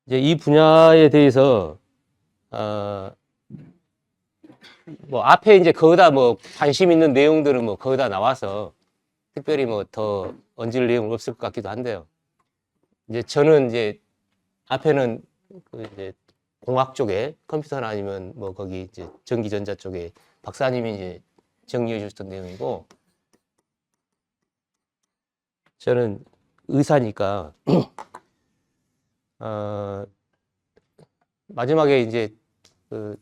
이제 이 분야에 대해서 뭐 앞에 이제 거기다 뭐 관심 있는 내용들은 뭐 거기다 나와서 특별히 뭐 더 얹을 내용 없을 것 같기도 한데요. 이제 저는 이제 앞에는 그 이제 공학 쪽에 컴퓨터나 아니면 뭐 거기 이제 전기전자 쪽에 박사님이 이제 정리해 주셨던 내용이고, 저는 의사니까 어, 마지막에 이제 그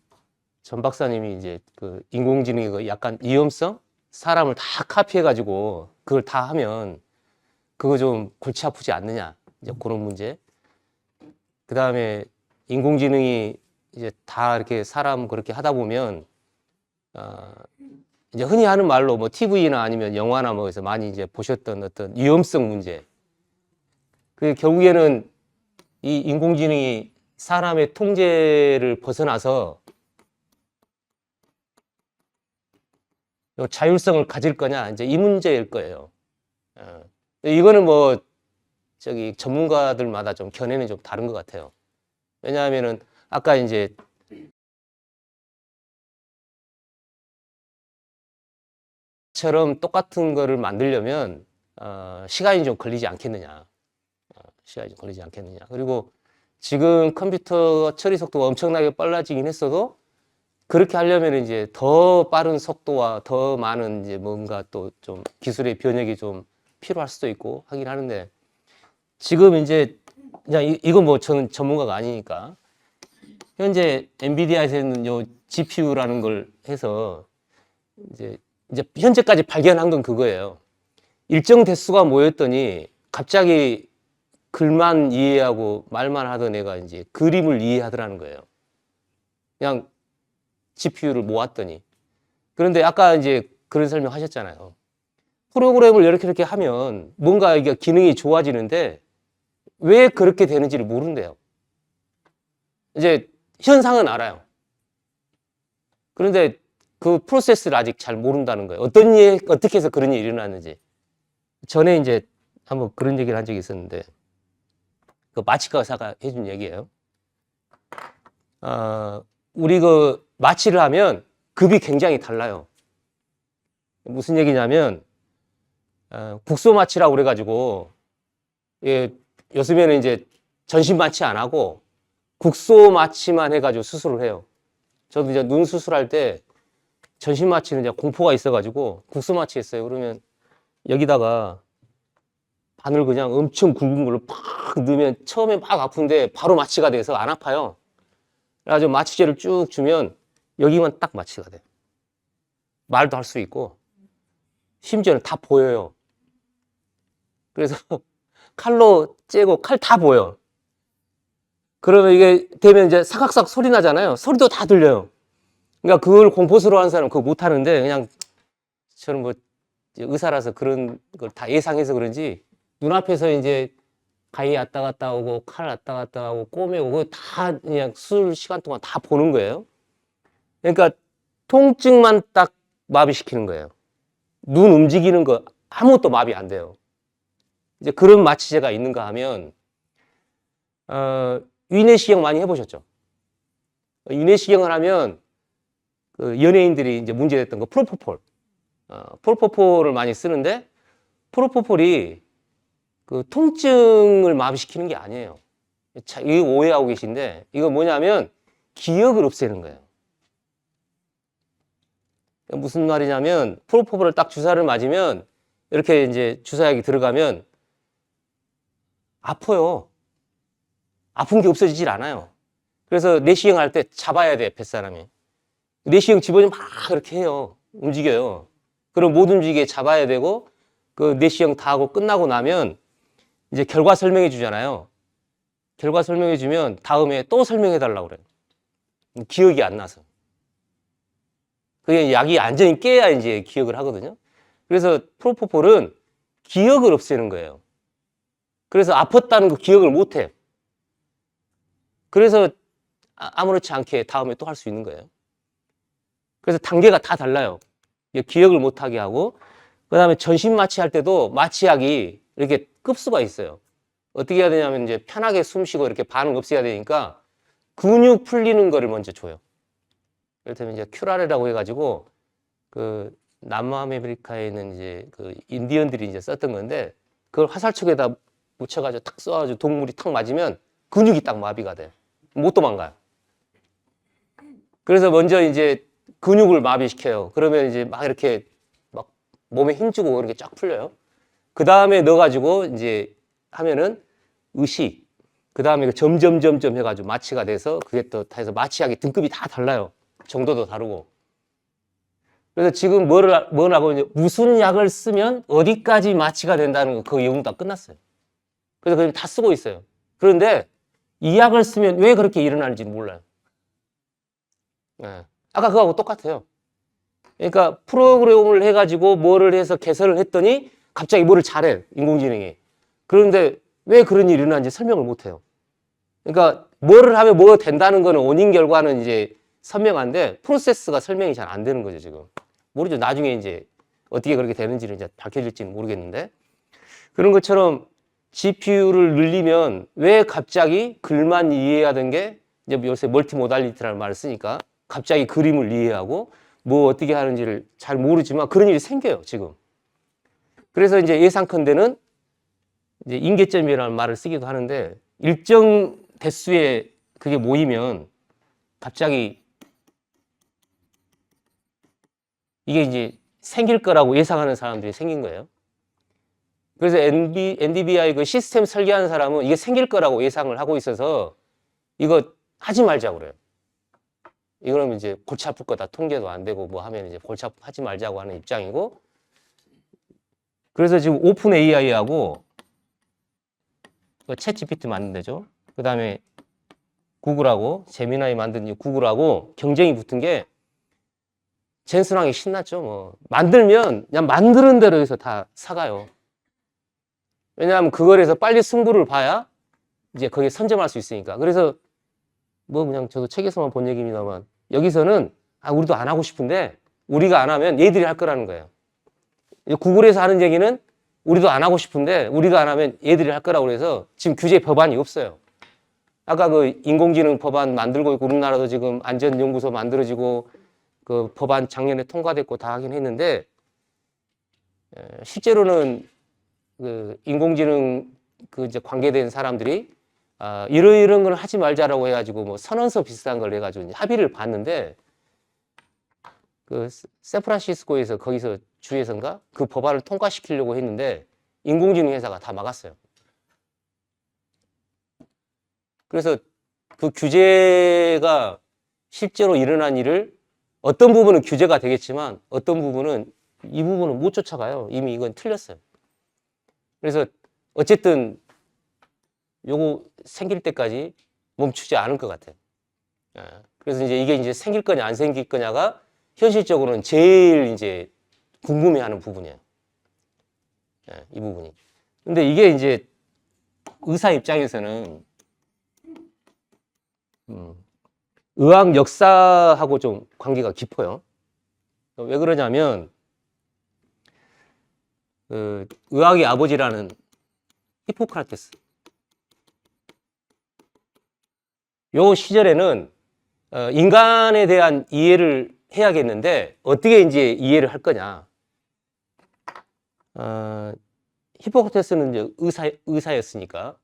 전 박사님이 이제 그 인공지능의 그 약간 위험성, 사람을 다 카피해가지고 그걸 다 하면 그거 좀 골치 아프지 않느냐, 이제 그런 문제. 그 다음에 인공지능이 이제 다 이렇게 사람 그렇게 하다 보면 어, 이제 흔히 하는 말로 뭐 TV나 아니면 영화나 뭐에서 많이 이제 보셨던 어떤 위험성 문제. 그 결국에는 이 인공지능이 사람의 통제를 벗어나서 자율성을 가질 거냐, 이제 이 문제일 거예요. 이거는 뭐 저기 전문가들마다 좀 견해는 좀 다른 것 같아요. 왜냐하면은 아까 이제 처럼 똑같은 거를 만들려면 시간이 좀 걸리지 않겠느냐. 시간이 좀 걸리지 않겠느냐. 그리고 지금 컴퓨터 처리 속도가 엄청나게 빨라지긴 했어도 그렇게 하려면 이제 더 빠른 속도와 더 많은 이제 뭔가 또 좀 기술의 변혁이 좀 필요할 수도 있고 하긴 하는데, 지금 이제 그냥 이건 뭐 저는 전문가가 아니니까 현재 엔비디아에서는 요 GPU라는 걸 해서 이제 현재까지 발견한 건 그거예요. 일정 대수가 모였더니 갑자기 글만 이해하고 말만 하던 애가 이제 그림을 이해하더라는 거예요. 그냥 GPU를 모았더니. 그런데 아까 이제 그런 설명하셨잖아요. 프로그램을 이렇게 하면 뭔가 이게 기능이 좋아지는데 왜 그렇게 되는지를 모른대요. 이제 현상은 알아요. 그런데 그 프로세스를 아직 잘 모른다는 거예요. 어떻게 해서 그런 일이 일어났는지. 전에 이제 한번 그런 얘기를 한 적이 있었는데, 그 마취과 의사가 해준 얘기예요. 우리 그 마취를 하면 급이 굉장히 달라요. 무슨 얘기냐면, 국소 마취라고 그래가지고, 예, 요즘에는 이제 전신 마취 안 하고 국소 마취만 해가지고 수술을 해요. 저도 이제 눈 수술할 때 전신 마취는 이제 공포가 있어가지고 국소 마취 했어요. 그러면 여기다가 바늘 그냥 엄청 굵은 걸로 팍 넣으면 처음에 막 아픈데 바로 마취가 돼서 안 아파요. 그래가지고 마취제를 쭉 주면 여기만 딱 마취가 돼요. 말도 할 수 있고 심지어는 다 보여요. 그래서 칼로 째고 칼 다 보여. 그러면 이게 되면 이제 사각사각 소리 나잖아요. 소리도 다 들려요. 그러니까 그걸 공포스러워하는 사람은 그거 못 하는데, 그냥 저는 뭐 의사라서 그런 걸 다 예상해서 그런지 눈앞에서 이제 가위 왔다 갔다 오고 칼 왔다 갔다 오고 꼬매 오고 다 그냥 수술 시간 동안 다 보는 거예요. 그러니까 통증만 딱 마비시키는 거예요. 눈 움직이는 거 아무것도 마비 안 돼요. 이제 그런 마취제가 있는가 하면 위내시경 많이 해보셨죠? 위내시경을 하면 그 연예인들이 이제 문제됐던 거 프로포폴, 프로포폴을 많이 쓰는데 프로포폴이 그 통증을 마비시키는 게 아니에요. 이거 오해하고 계신데, 이거 뭐냐면 기억을 없애는 거예요. 무슨 말이냐면 프로포폴을 딱 주사를 맞으면 이렇게 이제 주사약이 들어가면 아파요. 아픈 게 없어지질 않아요. 그래서 내시경 할 때 잡아야 돼, 뱃사람이. 내시경 집어넣으면 막 그렇게 해요. 움직여요. 그럼 못 움직이게 잡아야 되고, 그 내시경 다 하고 끝나고 나면 이제 결과 설명해 주잖아요. 결과 설명해 주면 다음에 또 설명해 달라고 그래요. 기억이 안 나서. 그게 약이 완전히 깨야 이제 기억을 하거든요. 그래서 프로포폴은 기억을 없애는 거예요. 그래서 아팠다는 그 기억을 못 해. 그래서 아무렇지 않게 다음에 또 할 수 있는 거예요. 그래서 단계가 다 달라요. 기억을 못 하게 하고, 그 다음에 전신 마취할 때도 마취약이 이렇게 급수가 있어요. 어떻게 해야 되냐면 이제 편하게 숨 쉬고 이렇게 반응 없애야 되니까 근육 풀리는 거를 먼저 줘요. 이를테면 이제 큐라레라고 해가지고 그 남아메리카에 있는 이제 그 인디언들이 이제 썼던 건데 그걸 화살촉에다 묻혀가지고 탁 쏘아가지고 동물이 탁 맞으면 근육이 딱 마비가 돼. 못 도망가요. 그래서 먼저 이제 근육을 마비시켜요. 그러면 이제 막 이렇게 막 몸에 힘주고 이렇게 쫙 풀려요. 그 다음에 넣어가지고 이제 하면은 의식, 그 다음에 점점점점 해가지고 마취가 돼서 그게 또 다 해서 마취약이 등급이 다 달라요. 정도도 다르고. 그래서 지금 뭐라고 이제 무슨 약을 쓰면 어디까지 마취가 된다는 거 그 연구 다 끝났어요. 그래서 그걸 다 쓰고 있어요. 그런데 이 약을 쓰면 왜 그렇게 일어나는지 몰라요. 네. 아까 그거하고 똑같아요. 그러니까 프로그램을 해가지고 뭐를 해서 개설을 했더니 갑자기 뭐를 잘해, 인공지능이. 그런데 왜 그런 일이 일어나는지 설명을 못 해요. 그러니까 뭐를 하면 뭐가 된다는 거는 원인 결과는 이제 선명한데 프로세스가 설명이 잘 안 되는 거죠, 지금. 모르죠. 나중에 이제 어떻게 그렇게 되는지는 이제 밝혀질지는 모르겠는데. 그런 것처럼 GPU를 늘리면 왜 갑자기 글만 이해하던 게 이제 요새 멀티모달리티라는 말을 쓰니까 갑자기 그림을 이해하고 뭐 어떻게 하는지를 잘 모르지만 그런 일이 생겨요, 지금. 그래서 이제 예상컨대는 이제 임계점이라는 말을 쓰기도 하는데 일정 대수의 그게 모이면 갑자기 이게 이제 생길 거라고 예상하는 사람들이 생긴 거예요. 그래서 NDVI 그 시스템 설계하는 사람은 이게 생길 거라고 예상을 하고 있어서 이거 하지 말자고 그래요. 이거는 이제 골치 아플 거다. 통계도 안 되고 뭐 하면 이제 골치 하지 말자고 하는 입장이고. 그래서 지금 오픈 AI하고 챗 GPT 만든 데죠. 그 다음에 구글하고 제미나이 만든 이 구글하고 경쟁이 붙은 게 젠슨왕이 신났죠. 뭐 만들면 그냥 만드는 대로 해서 다 사가요. 왜냐하면 그걸 해서 빨리 승부를 봐야 이제 거기에 선점할 수 있으니까. 그래서 뭐 그냥 저도 책에서만 본 얘기입니다만 여기서는 우리도 안 하고 싶은데 우리가 안 하면 얘들이 할 거라는 거예요. 구글에서 하는 얘기는 우리도 안 하고 싶은데 우리가 안 하면 얘들이 할 거라고 그래서 지금 규제 법안이 없어요. 아까 그 인공지능 법안 만들고 있고 우리나라도 지금 안전연구소 만들어지고 그 법안 작년에 통과됐고 다 하긴 했는데 실제로는 그 인공지능 그 이제 관계된 사람들이 이런 걸 하지 말자라고 해가지고 뭐 선언서 비슷한 걸 해가지고 이제 합의를 봤는데 그 샌프란시스코에서 거기서 주에서인가 그 법안을 통과시키려고 했는데 인공지능 회사가 다 막았어요. 그래서 그 규제가 실제로 일어난 일을 어떤 부분은 규제가 되겠지만 어떤 부분은 이 부분은 못 쫓아가요. 이미 이건 틀렸어요. 그래서 어쨌든 요거 생길 때까지 멈추지 않을 것 같아요. 그래서 이제 이게 이제 생길 거냐 안 생길 거냐가 현실적으로는 제일 이제 궁금해하는 부분이에요. 이 부분이. 근데 이게 이제 의사 입장에서는 의학 역사하고 좀 관계가 깊어요. 왜 그러냐면 그 의학의 아버지라는 히포크라테스. 요 시절에는 인간에 대한 이해를 해야겠는데 어떻게 이제 이해를 할 거냐? 히포크라테스는 이제 의사였으니까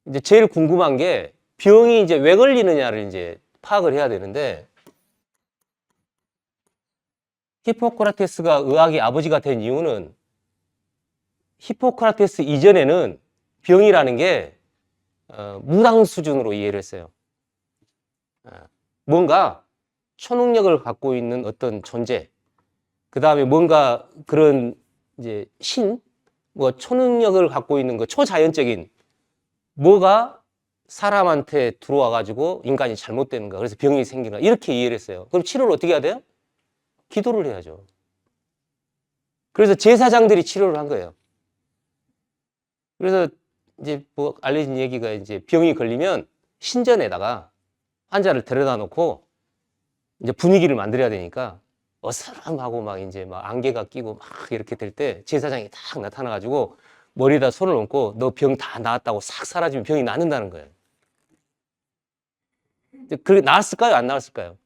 이제 제일 궁금한 게 병이 이제 왜 걸리느냐를 이제 파악을 해야 되는데 히포크라테스가 의학의 아버지가 된 이유는 히포크라테스 이전에는 병이라는 게 무당 수준으로 이해를 했어요. 뭔가 초능력을 갖고 있는 어떤 존재, 그 다음에 뭔가 그런 이제 뭐 초능력을 갖고 있는 거 초자연적인 뭐가 사람한테 들어와 가지고 인간이 잘못되는 거, 그래서 병이 생기는 거 이렇게 이해를 했어요. 그럼 치료를 어떻게 해야 돼요? 기도를 해야죠. 그래서 제사장들이 치료를 한 거예요. 그래서 이제 뭐 알려진 얘기가 이제 병이 걸리면 신전에다가 환자를 데려다 놓고 이제 분위기를 만들어야 되니까 어스름하고 막 이제 막 안개가 끼고 막 이렇게 될 때 제사장이 딱 나타나가지고 머리에다 손을 얹고 너 병 다 나았다고 싹 사라지면 병이 낫는다는 거예요. 그게 나았을까요? 안 나았을까요?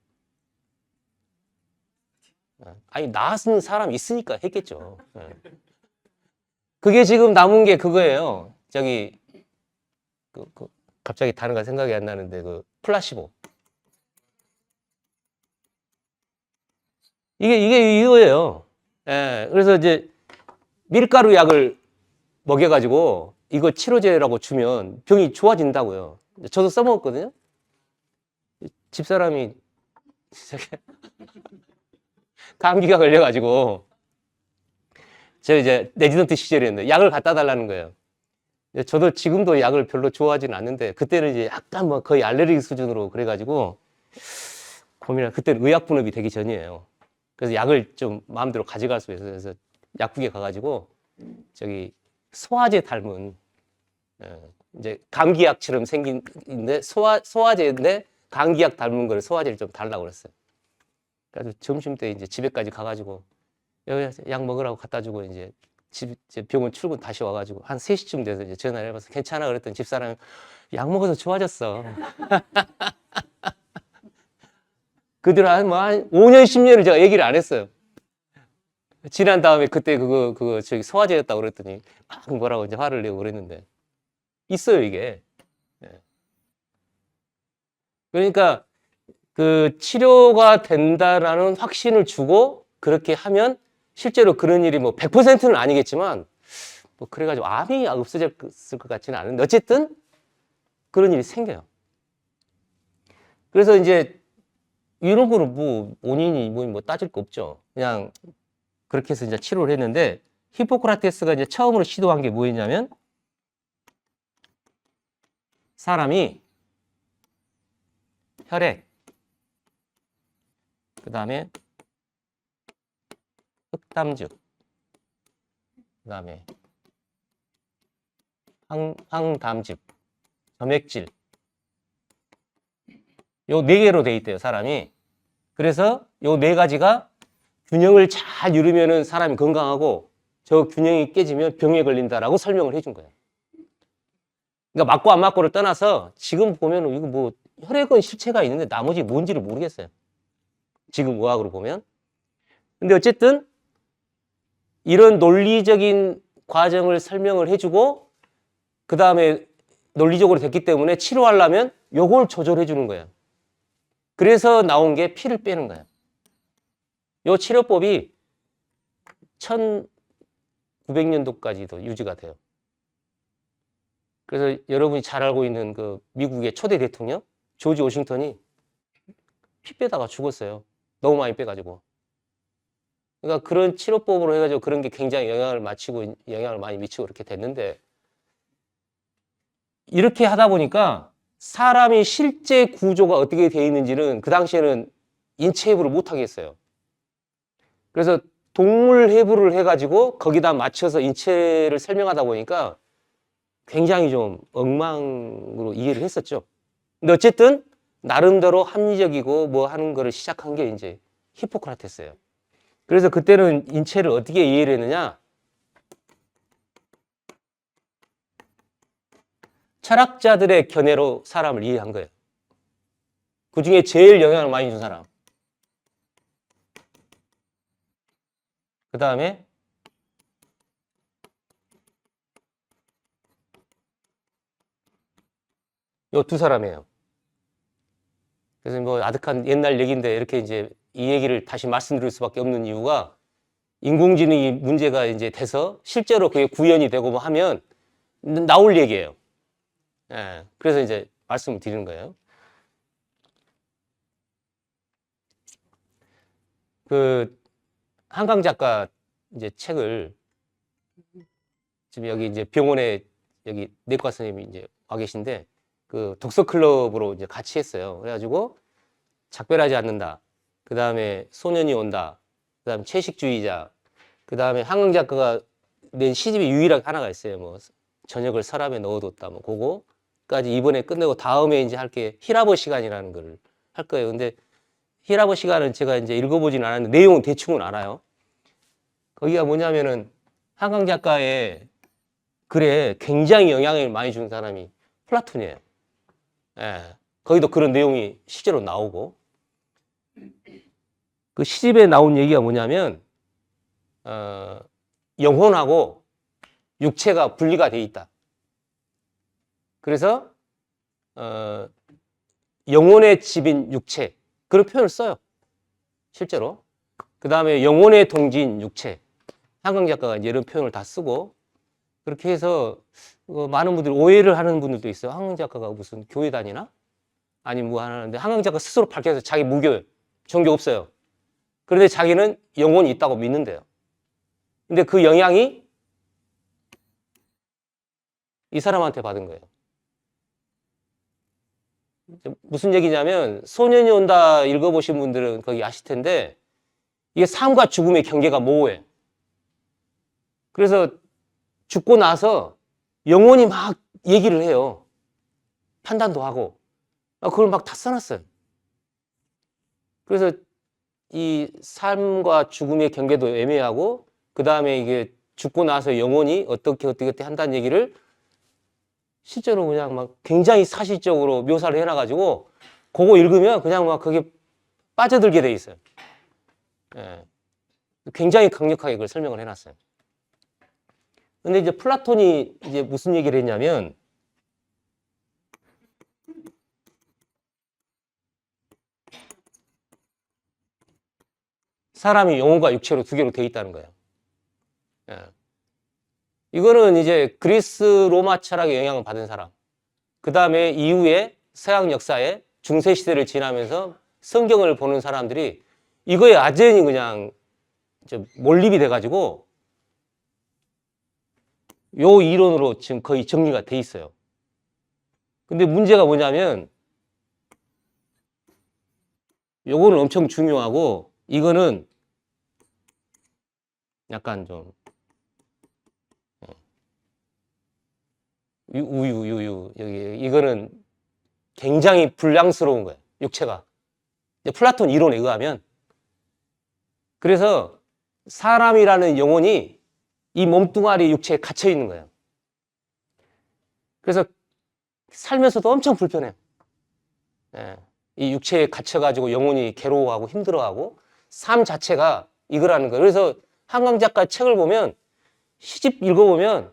아니, 나은 사람 있으니까 했겠죠. 그게 지금 남은 게 그거예요. 저기, 갑자기 단어가 생각이 안 나는데, 플라시보. 이게 이거예요. 예, 그래서 이제 밀가루 약을 먹여가지고 이거 치료제라고 주면 병이 좋아진다고요. 저도 써먹었거든요. 집사람이 감기가 걸려가지고 저 이제 레지던트 시절이었는데 약을 갖다 달라는 거예요. 저도 지금도 약을 별로 좋아하지는 않는데 그때는 이제 약간 뭐 거의 알레르기 수준으로 그래가지고 그때는 의약 분업이 되기 전이에요. 그래서 약을 좀 마음대로 가져갈 수 있어서 그래서 약국에 가가지고 저기 소화제 닮은 이제 감기약처럼 생긴데 소화제인데 감기약 닮은 거를 소화제를 좀 달라고 그랬어요. 그래서 점심 때 이제 집에까지 가가지고 여기 약 먹으라고 갖다 주고 이제 병원 출근 다시 와가지고 한 3시쯤 돼서 이제 전화를 해봐서 괜찮아 그랬더니 집사람이 약 먹어서 좋아졌어. 그 뒤로 한 5년, 10년을 제가 얘기를 안 했어요. 지난 다음에 그때 그거 저기 소화제였다고 그랬더니 막 뭐라고 이제 화를 내고 그랬는데 있어요, 이게. 그러니까 그 치료가 된다라는 확신을 주고 그렇게 하면 실제로 그런 일이 뭐 100%는 아니겠지만 뭐 그래가지고 암이 없어질 것 같지는 않은데 어쨌든 그런 일이 생겨요. 그래서 이제 이런 거는 뭐 원인이 뭐 따질 거 없죠. 그냥 그렇게 해서 이제 치료를 했는데 히포크라테스가 이제 처음으로 시도한 게 뭐였냐면 사람이 혈액, 그 다음에 흑담즙, 그 다음에 황담즙, 점액질 요 4개로 돼 있대요, 사람이. 그래서 요 4가지가 균형을 잘 이루면은 사람이 건강하고 저 균형이 깨지면 병에 걸린다라고 설명을 해준 거예요. 그러니까 맞고 안 맞고를 떠나서 지금 보면 이거 뭐 혈액은 실체가 있는데 나머지 뭔지를 모르겠어요. 지금 의학으로 보면. 근데 어쨌든 이런 논리적인 과정을 설명을 해주고 그 다음에 논리적으로 됐기 때문에 치료하려면 요걸 조절해 주는 거예요. 그래서 나온 게 피를 빼는 거예요. 요 치료법이 1900년도까지도 유지가 돼요. 그래서 여러분이 잘 알고 있는 그 미국의 초대 대통령 조지 워싱턴이 피 빼다가 죽었어요. 너무 많이 빼가지고. 그러니까 그런 치료법으로 해가지고 그런 게 굉장히 영향을 많이 미치고 그렇게 됐는데 이렇게 하다 보니까 사람이 실제 구조가 어떻게 되어 있는지는 그 당시에는 인체 해부를 못 하겠어요. 그래서 동물 해부를 해가지고 거기다 맞춰서 인체를 설명하다 보니까 굉장히 좀 엉망으로 이해를 했었죠. 근데 어쨌든 나름대로 합리적이고 뭐 하는 거를 시작한 게 이제 히포크라테스예요. 그래서 그때는 인체를 어떻게 이해를 했느냐? 철학자들의 견해로 사람을 이해한 거예요. 그 중에 제일 영향을 많이 준 사람. 그 다음에 요 2사람이에요. 그래서 뭐 아득한 옛날 얘기인데 이렇게 이제 이 얘기를 다시 말씀드릴 수밖에 없는 이유가 인공지능이 문제가 이제 돼서 실제로 그게 구현이 되고 뭐 하면 나올 얘기예요. 예, 그래서 이제 말씀을 드리는 거예요. 그 한강 작가 이제 책을 지금 여기 이제 병원에 여기 내과 선생님이 이제 와 계신데 그 독서 클럽으로 이제 같이 했어요. 그래가지고 작별하지 않는다. 그 다음에 소년이 온다. 그 다음에 채식주의자. 그 다음에 한강 작가가 낸 시집이 유일하게 하나가 있어요. 뭐 저녁을 서랍에 넣어뒀다. 뭐 그거까지 이번에 끝내고 다음에 이제 할게 히라보 시간이라는 걸 할 거예요. 근데 히라보 시간은 제가 이제 읽어보진 않았는데 내용은 대충은 알아요. 거기가 뭐냐면은 한강 작가의 글에 굉장히 영향을 많이 준 사람이 플라톤이에요. 예. 거기도 그런 내용이 실제로 나오고, 그 시집에 나온 얘기가 뭐냐면, 영혼하고 육체가 분리가 돼 있다. 그래서 영혼의 집인 육체, 그런 표현을 써요. 실제로. 그 다음에 영혼의 동지인 육체. 한강 작가가 이제 이런 표현을 다 쓰고, 그렇게 해서 많은 분들이 오해를 하는 분들도 있어요. 한강 작가가 무슨 교회 다니나? 아니 뭐 하는데, 한강 작가 스스로 밝혀서 자기 무교예요. 종교 없어요. 그런데 자기는 영혼이 있다고 믿는데요. 근데 그 영향이 이 사람한테 받은 거예요. 무슨 얘기냐면, 소년이 온다 읽어보신 분들은 거기 아실 텐데, 이게 삶과 죽음의 경계가 모호해. 그래서 죽고 나서 영혼이 막 얘기를 해요. 판단도 하고. 그걸 막 다 써놨어요. 그래서 이 삶과 죽음의 경계도 애매하고, 그 다음에 이게 죽고 나서 영혼이 어떻게 한다는 얘기를 실제로 그냥 막 굉장히 사실적으로 묘사를 해놔가지고, 그거 읽으면 그냥 막 그게 빠져들게 돼 있어요. 예. 굉장히 강력하게 그걸 설명을 해놨어요. 근데 이제 플라톤이 이제 무슨 얘기를 했냐면, 사람이 영혼과 육체로 두 개로 돼 있다는 거예요. 예. 이거는 이제 그리스 로마 철학의 영향을 받은 사람, 그 다음에 이후에 서양 역사에 중세 시대를 지나면서 성경을 보는 사람들이 이거에 완전히 그냥 몰입이 돼가지고 요 이론으로 지금 거의 정리가 돼 있어요. 근데 문제가 뭐냐면, 요거는 엄청 중요하고, 이거는 약간 좀 우유 여기 이거는 굉장히 불량스러운 거예요. 육체가. 플라톤 이론에 의하면. 그래서 사람이라는 영혼이 이 몸뚱아리 육체에 갇혀 있는 거예요. 그래서 살면서도 엄청 불편해요. 예. 이 육체에 갇혀가지고 영혼이 괴로워하고 힘들어하고, 삶 자체가 이거라는 거예요. 그래서 한강 작가 책을 보면, 시집 읽어보면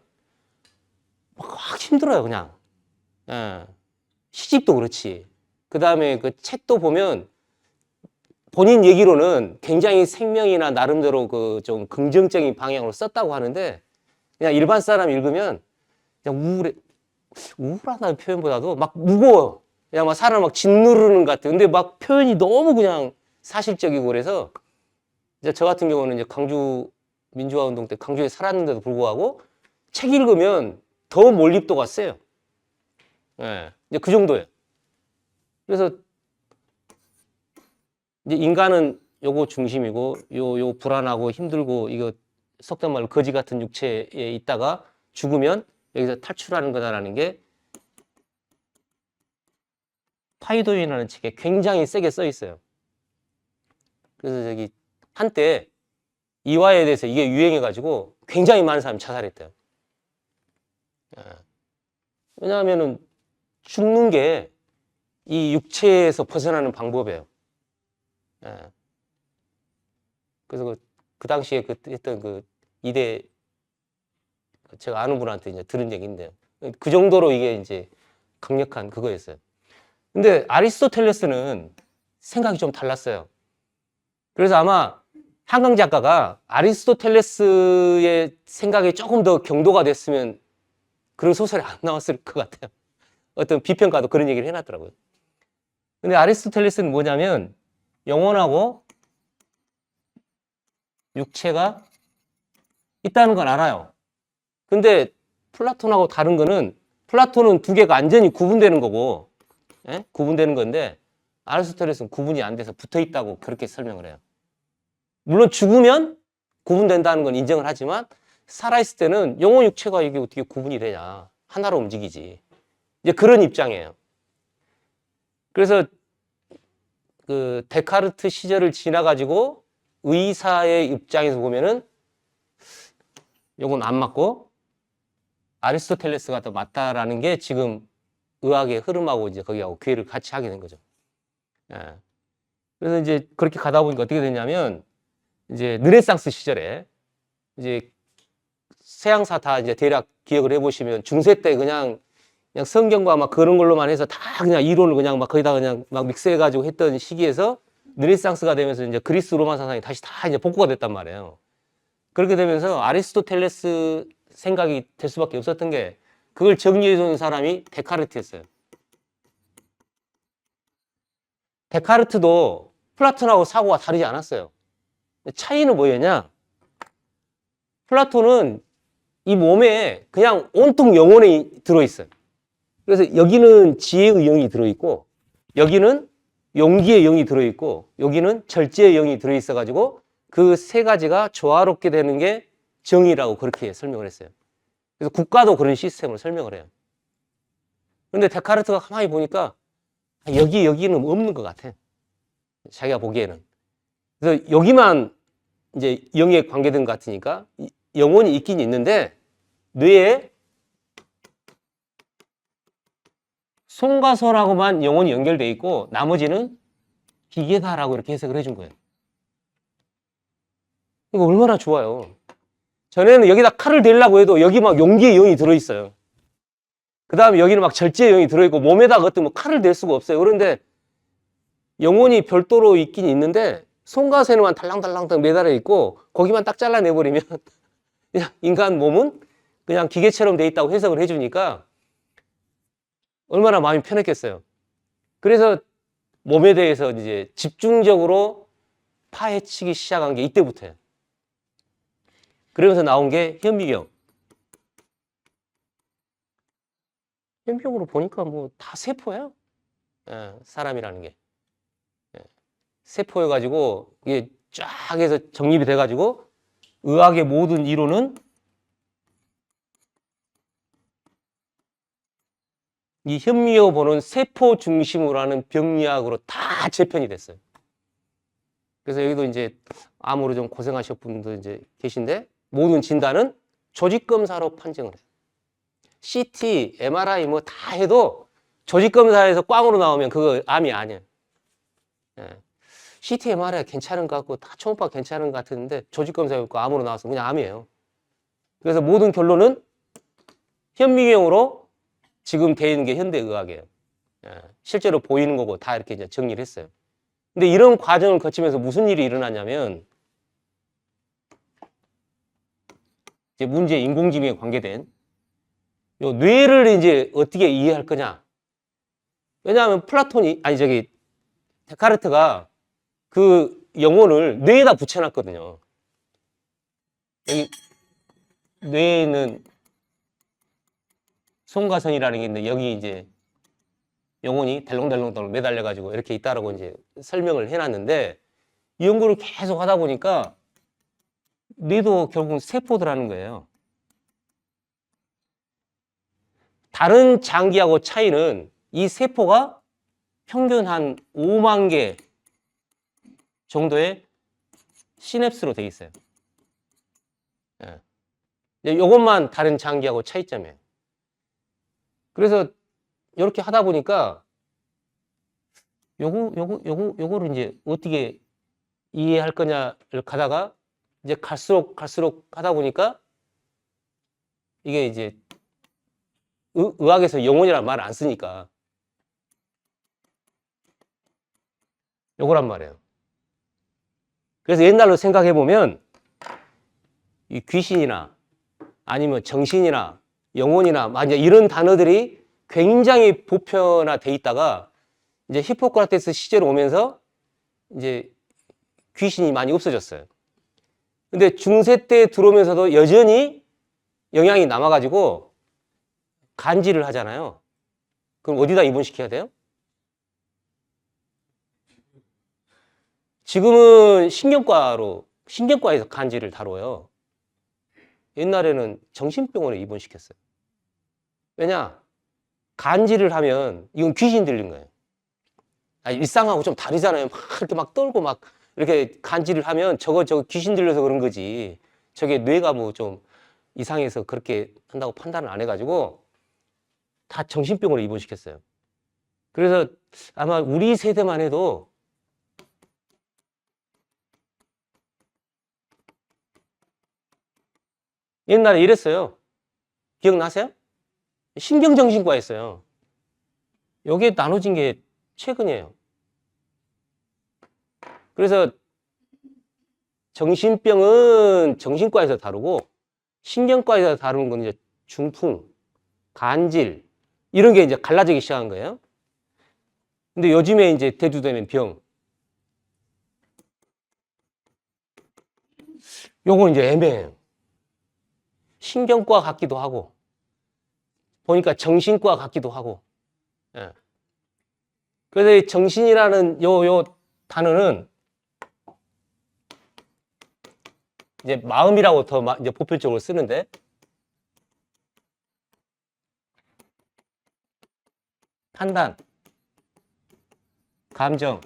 막 힘들어요, 그냥. 예. 시집도 그렇지. 그 다음에 그 책도 보면 본인 얘기로는 굉장히 생명이나 나름대로 그 좀 긍정적인 방향으로 썼다고 하는데, 그냥 일반 사람 읽으면 그냥 우울하다는 표현보다도 막 무거워요. 그냥 막 사람 막 짓누르는 것 같아요. 근데 막 표현이 너무 그냥 사실적이고, 그래서 이제 저 같은 경우는 이제 광주 민주화 운동 때 광주에 살았는데도 불구하고 책 읽으면 더 몰입도가 세요. 예. 이제 그 정도예요. 그래서 이제 인간은 요거 중심이고, 요 불안하고 힘들고, 이거 속된 말로 거지 같은 육체에 있다가 죽으면 여기서 탈출하는 거다라는 게 파이도인이라는 책에 굉장히 세게 써 있어요. 그래서 저기 한때 이화에 대해서 이게 유행해가지고 굉장히 많은 사람이 자살했대요. 왜냐하면은 죽는 게 이 육체에서 벗어나는 방법이에요. 그래서 그 당시에 했던 그 이대, 제가 아는 분한테 이제 들은 얘기인데요. 그 정도로 이게 이제 강력한 그거였어요. 근데 아리스토텔레스는 생각이 좀 달랐어요. 그래서 아마 한강 작가가 아리스토텔레스의 생각이 조금 더 경도가 됐으면 그런 소설이 안 나왔을 것 같아요. 어떤 비평가도 그런 얘기를 해놨더라고요. 근데 아리스토텔레스는 뭐냐면, 영혼하고 육체가 있다는 건 알아요. 근데 플라톤하고 다른 거는, 플라톤은 두 개가 완전히 구분되는 거고, 예? 구분되는 건데, 아리스토텔레스는 구분이 안 돼서 붙어 있다고 그렇게 설명을 해요. 물론 죽으면 구분된다는 건 인정을 하지만, 살아있을 때는 영혼 육체가 이게 어떻게 구분이 되냐. 하나로 움직이지. 이제 그런 입장이에요. 그래서 그 데카르트 시절을 지나가지고 의사의 입장에서 보면은 요건 안 맞고, 아리스토텔레스가 더 맞다라는 게 지금 의학의 흐름하고 이제 거기하고 괴를 같이 하게 된 거죠. 예. 그래서 이제 그렇게 가다 보니까 어떻게 됐냐면 이제 르네상스 시절에 이제 서양사 다 이제 대략 기억을 해보시면 중세 때 그냥 성경과 막 그런 걸로만 해서 다 그냥 이론을 그냥 막 거기다 그냥 막 믹스해가지고 했던 시기에서 르네상스가 되면서 이제 그리스 로마 사상이 다시 다 이제 복구가 됐단 말이에요. 그렇게 되면서 아리스토텔레스 생각이 될 수밖에 없었던 게 그걸 정리해 준 사람이 데카르트였어요. 데카르트도 플라톤하고 사고가 다르지 않았어요. 차이는 뭐였냐? 플라톤은 이 몸에 그냥 온통 영혼이 들어있어요. 그래서 여기는 지혜의 영이 들어있고, 여기는 용기의 영이 들어있고, 여기는 절제의 영이 들어있어가지고 그 세 가지가 조화롭게 되는 게 정의라고 그렇게 설명을 했어요. 그래서 국가도 그런 시스템을 설명을 해요. 그런데 데카르트가 가만히 보니까 여기는 없는 것 같아. 자기가 보기에는. 그래서 여기만 이제 영에 관계된 것 같으니까 영혼이 있긴 있는데 뇌에 손과 손하고만 영혼이 연결돼 있고 나머지는 기계다라고 이렇게 해석을 해준 거예요. 이거 얼마나 좋아요. 전에는 여기다 칼을 대려고 해도 여기 막 용기의 영이 들어있어요. 그 다음에 여기는 막 절제의 영이 들어있고 몸에다가 어떤 뭐 칼을 댈 수가 없어요. 그런데 영혼이 별도로 있긴 있는데 손과 손에만 달랑달랑 매달려 있고 거기만 딱 잘라내버리면 그냥 인간 몸은 그냥 기계처럼 돼 있다고 해석을 해주니까 얼마나 마음이 편했겠어요. 그래서 몸에 대해서 이제 집중적으로 파헤치기 시작한 게 이때부터예요. 그러면서 나온 게 현미경. 현미경으로 보니까 뭐 다 세포예요. 예, 사람이라는 게. 예, 세포여가지고 이게 쫙 해서 정립이 돼가지고 의학의 모든 이론은 이 현미경 보는 세포 중심으로 하는 병리학으로 다 재편이 됐어요. 그래서 여기도 이제 암으로 좀 고생하실 분들 이제 계신데 모든 진단은 조직검사로 판정을 해요. CT, MRI 뭐 다 해도 조직검사에서 꽝으로 나오면 그거 암이 아니에요. 예. CT, MRI 괜찮은 것 같고 다 초음파 괜찮은 것 같은데 조직검사에 있고 암으로 나와서 그냥 암이에요. 그래서 모든 결론은 현미경으로 지금 돼 있는 게 현대의학이에요. 예. 실제로 보이는 거고 다 이렇게 이제 정리를 했어요. 근데 이런 과정을 거치면서 무슨 일이 일어나냐면 이제 문제 인공지능에 관계된 요 뇌를 이제 어떻게 이해할 거냐. 왜냐하면 데카르트가 그 영혼을 뇌에다 붙여놨거든요. 여기 뇌에는 송가선이라는 게 있는데 여기 이제 영혼이 덜렁덜렁 매달려가지고 이렇게 있다라고 이제 설명을 해놨는데 이 연구를 계속 하다 보니까 뇌도 결국 세포들하는 거예요. 다른 장기하고 차이는 이 세포가 평균 한 5만 개 정도의 시냅스로 되어 있어요. 예. 이것만 다른 장기하고 차이점이에요. 그래서 이렇게 하다 보니까 요거를 이제 어떻게 이해할 거냐를 가다가 이제 갈수록 하다 보니까 이게 이제 의학에서 영혼이라는 말을 안 쓰니까 요거란 말이에요. 그래서 옛날로 생각해 보면 이 귀신이나 아니면 정신이나 영혼이나 만약 이런 단어들이 굉장히 보편화돼 있다가 이제 히포크라테스 시절 오면서 이제 귀신이 많이 없어졌어요. 근데 중세 때 들어오면서도 여전히 영향이 남아가지고 간질을 하잖아요. 그럼 어디다 입원시켜야 돼요? 지금은 신경과에서 간질을 다뤄요. 옛날에는 정신병원에 입원시켰어요. 왜냐? 간질을 하면 이건 귀신 들린 거예요. 일상하고 좀 다르잖아요. 막 이렇게 막 떨고 막 이렇게 간질을 하면 저거 귀신 들려서 그런 거지. 저게 뇌가 뭐 좀 이상해서 그렇게 한다고 판단을 안 해가지고 다 정신병으로 입원시켰어요. 그래서 아마 우리 세대만 해도 옛날에 이랬어요. 기억나세요? 신경정신과였어요. 여기에 나눠진 게 최근이에요. 그래서 정신병은 정신과에서 다루고 신경과에서 다루는 건 이제 중풍, 간질 이런 게 이제 갈라지기 시작한 거예요. 근데 요즘에 이제 대두되는 병, 요건 이제 애매해요. 신경과 같기도 하고 보니까 정신과 같기도 하고. 예. 그래서 이 정신이라는 요 단어는 이제 마음이라고 더 이제 보편적으로 쓰는데 판단, 감정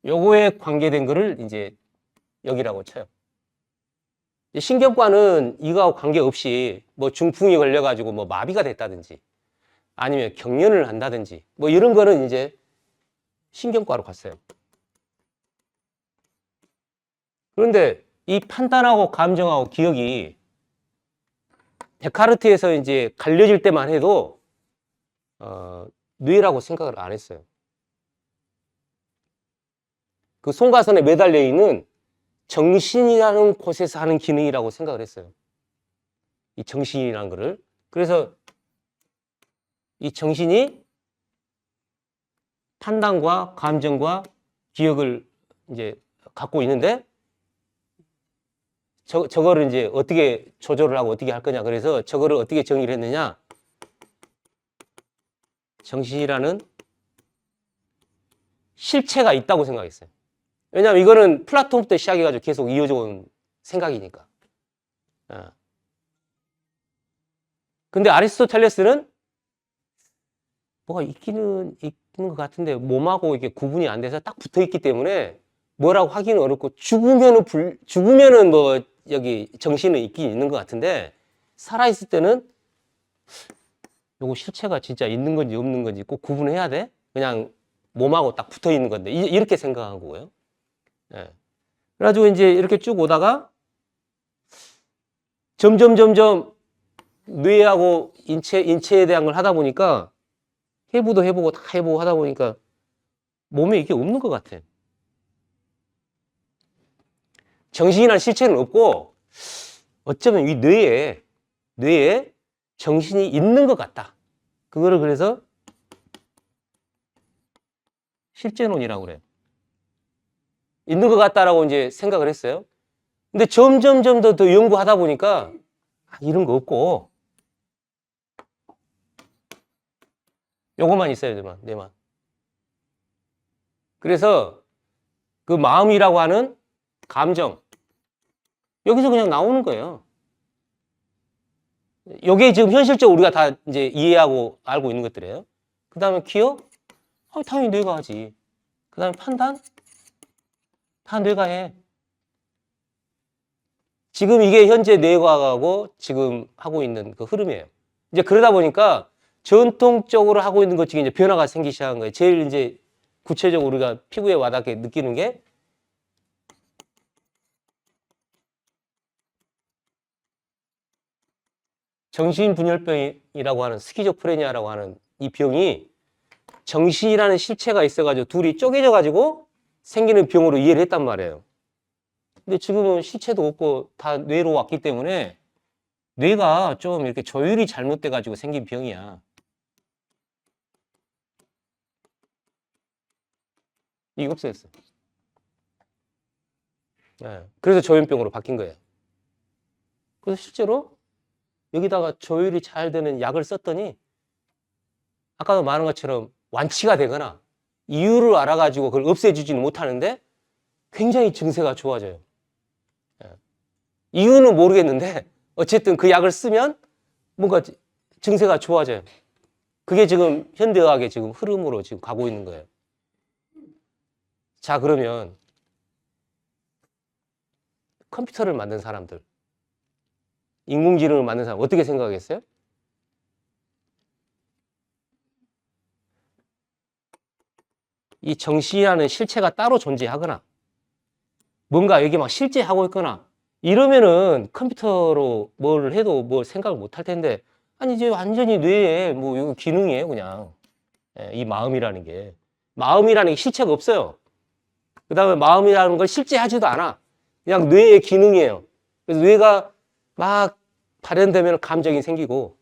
요거에 관계된 거를 이제 여기라고 쳐요. 신경과는 이거하고 관계없이 뭐 중풍이 걸려가지고 뭐 마비가 됐다든지 아니면 경련을 한다든지 뭐 이런 거는 이제 신경과로 갔어요. 그런데 이 판단하고 감정하고 기억이 데카르트에서 이제 갈려질 때만 해도 뇌라고 생각을 안 했어요. 그 송가선에 매달려 있는 정신이라는 곳에서 하는 기능이라고 생각을 했어요. 이 정신이라는 거를. 그래서 이 정신이 판단과 감정과 기억을 이제 갖고 있는데 저거를 이제 어떻게 조절을 하고 어떻게 할 거냐. 그래서 저거를 어떻게 정의를 했느냐. 정신이라는 실체가 있다고 생각했어요. 왜냐하면 이거는 플라톤부터 시작해가지고 계속 이어져 온 생각이니까. 근데 아리스토텔레스는 뭐가 있는 것 같은데 몸하고 이게 구분이 안 돼서 딱 붙어 있기 때문에 뭐라고 하기는 어렵고 죽으면은 뭐 여기 정신은 있긴 있는 것 같은데 살아있을 때는 요거 실체가 진짜 있는 건지 없는 건지 꼭 구분해야 돼? 그냥 몸하고 딱 붙어 있는 건데 이렇게 생각한 거고요. 예. 그래가지고 이제 이렇게 쭉 오다가 점점 뇌하고 인체에 대한 걸 하다 보니까 해부도 해보고 다 해보고 하다 보니까 몸에 이게 없는 것 같아. 정신이라는 실체는 없고 어쩌면 이 뇌에 정신이 있는 것 같다. 그거를 그래서 실제론이라고 그래요. 있는 것 같다라고 이제 생각을 했어요. 근데 점점 더 연구하다 보니까 이런 거 없고 요것만 있어요, 뇌만. 그래서 그 마음이라고 하는 감정 여기서 그냥 나오는 거예요. 요게 지금 현실적으로 우리가 다 이제 이해하고 알고 있는 것들이에요. 그 다음에 기억? 당연히 뇌가 하지. 그 다음에 판단? 다 뇌가 해. 지금 이게 현재 뇌과학하고 지금 하고 있는 그 흐름이에요. 이제 그러다 보니까 전통적으로 하고 있는 것 중에 이제 변화가 생기기 시작한 거예요. 제일 이제 구체적으로 우리가 피부에 와닿게 느끼는 게 정신분열병이라고 하는 스키조프레니아라고 하는 이 병이 정신이라는 실체가 있어가지고 둘이 쪼개져가지고 생기는 병으로 이해를 했단 말이에요. 근데 지금은 실체도 없고 다 뇌로 왔기 때문에 뇌가 좀 이렇게 조율이 잘못돼가지고 생긴 병이야. 이게 없어졌어. 네. 그래서 조현병으로 바뀐 거예요. 그래서 실제로 여기다가 조율이 잘 되는 약을 썼더니 아까도 말한 것처럼 완치가 되거나 이유를 알아가지고 그걸 없애주지는 못하는데 굉장히 증세가 좋아져요. 이유는 모르겠는데 어쨌든 그 약을 쓰면 뭔가 증세가 좋아져요. 그게 지금 현대의학의 지금 흐름으로 지금 가고 있는 거예요. 자, 그러면 컴퓨터를 만든 사람들 인공지능을 만든 사람 어떻게 생각하겠어요? 이 정신이라는 실체가 따로 존재하거나 뭔가 여기 막 실제 하고 있거나 이러면은 컴퓨터로 뭘 해도 뭘 생각을 못 할 텐데 아니 이제 완전히 뇌에 뭐 이거 기능이에요 그냥. 예, 이 마음이라는 게 실체가 없어요. 그 다음에 마음이라는 걸 실제 하지도 않아. 그냥 뇌의 기능이에요. 그래서 뇌가 막 발현되면 감정이 생기고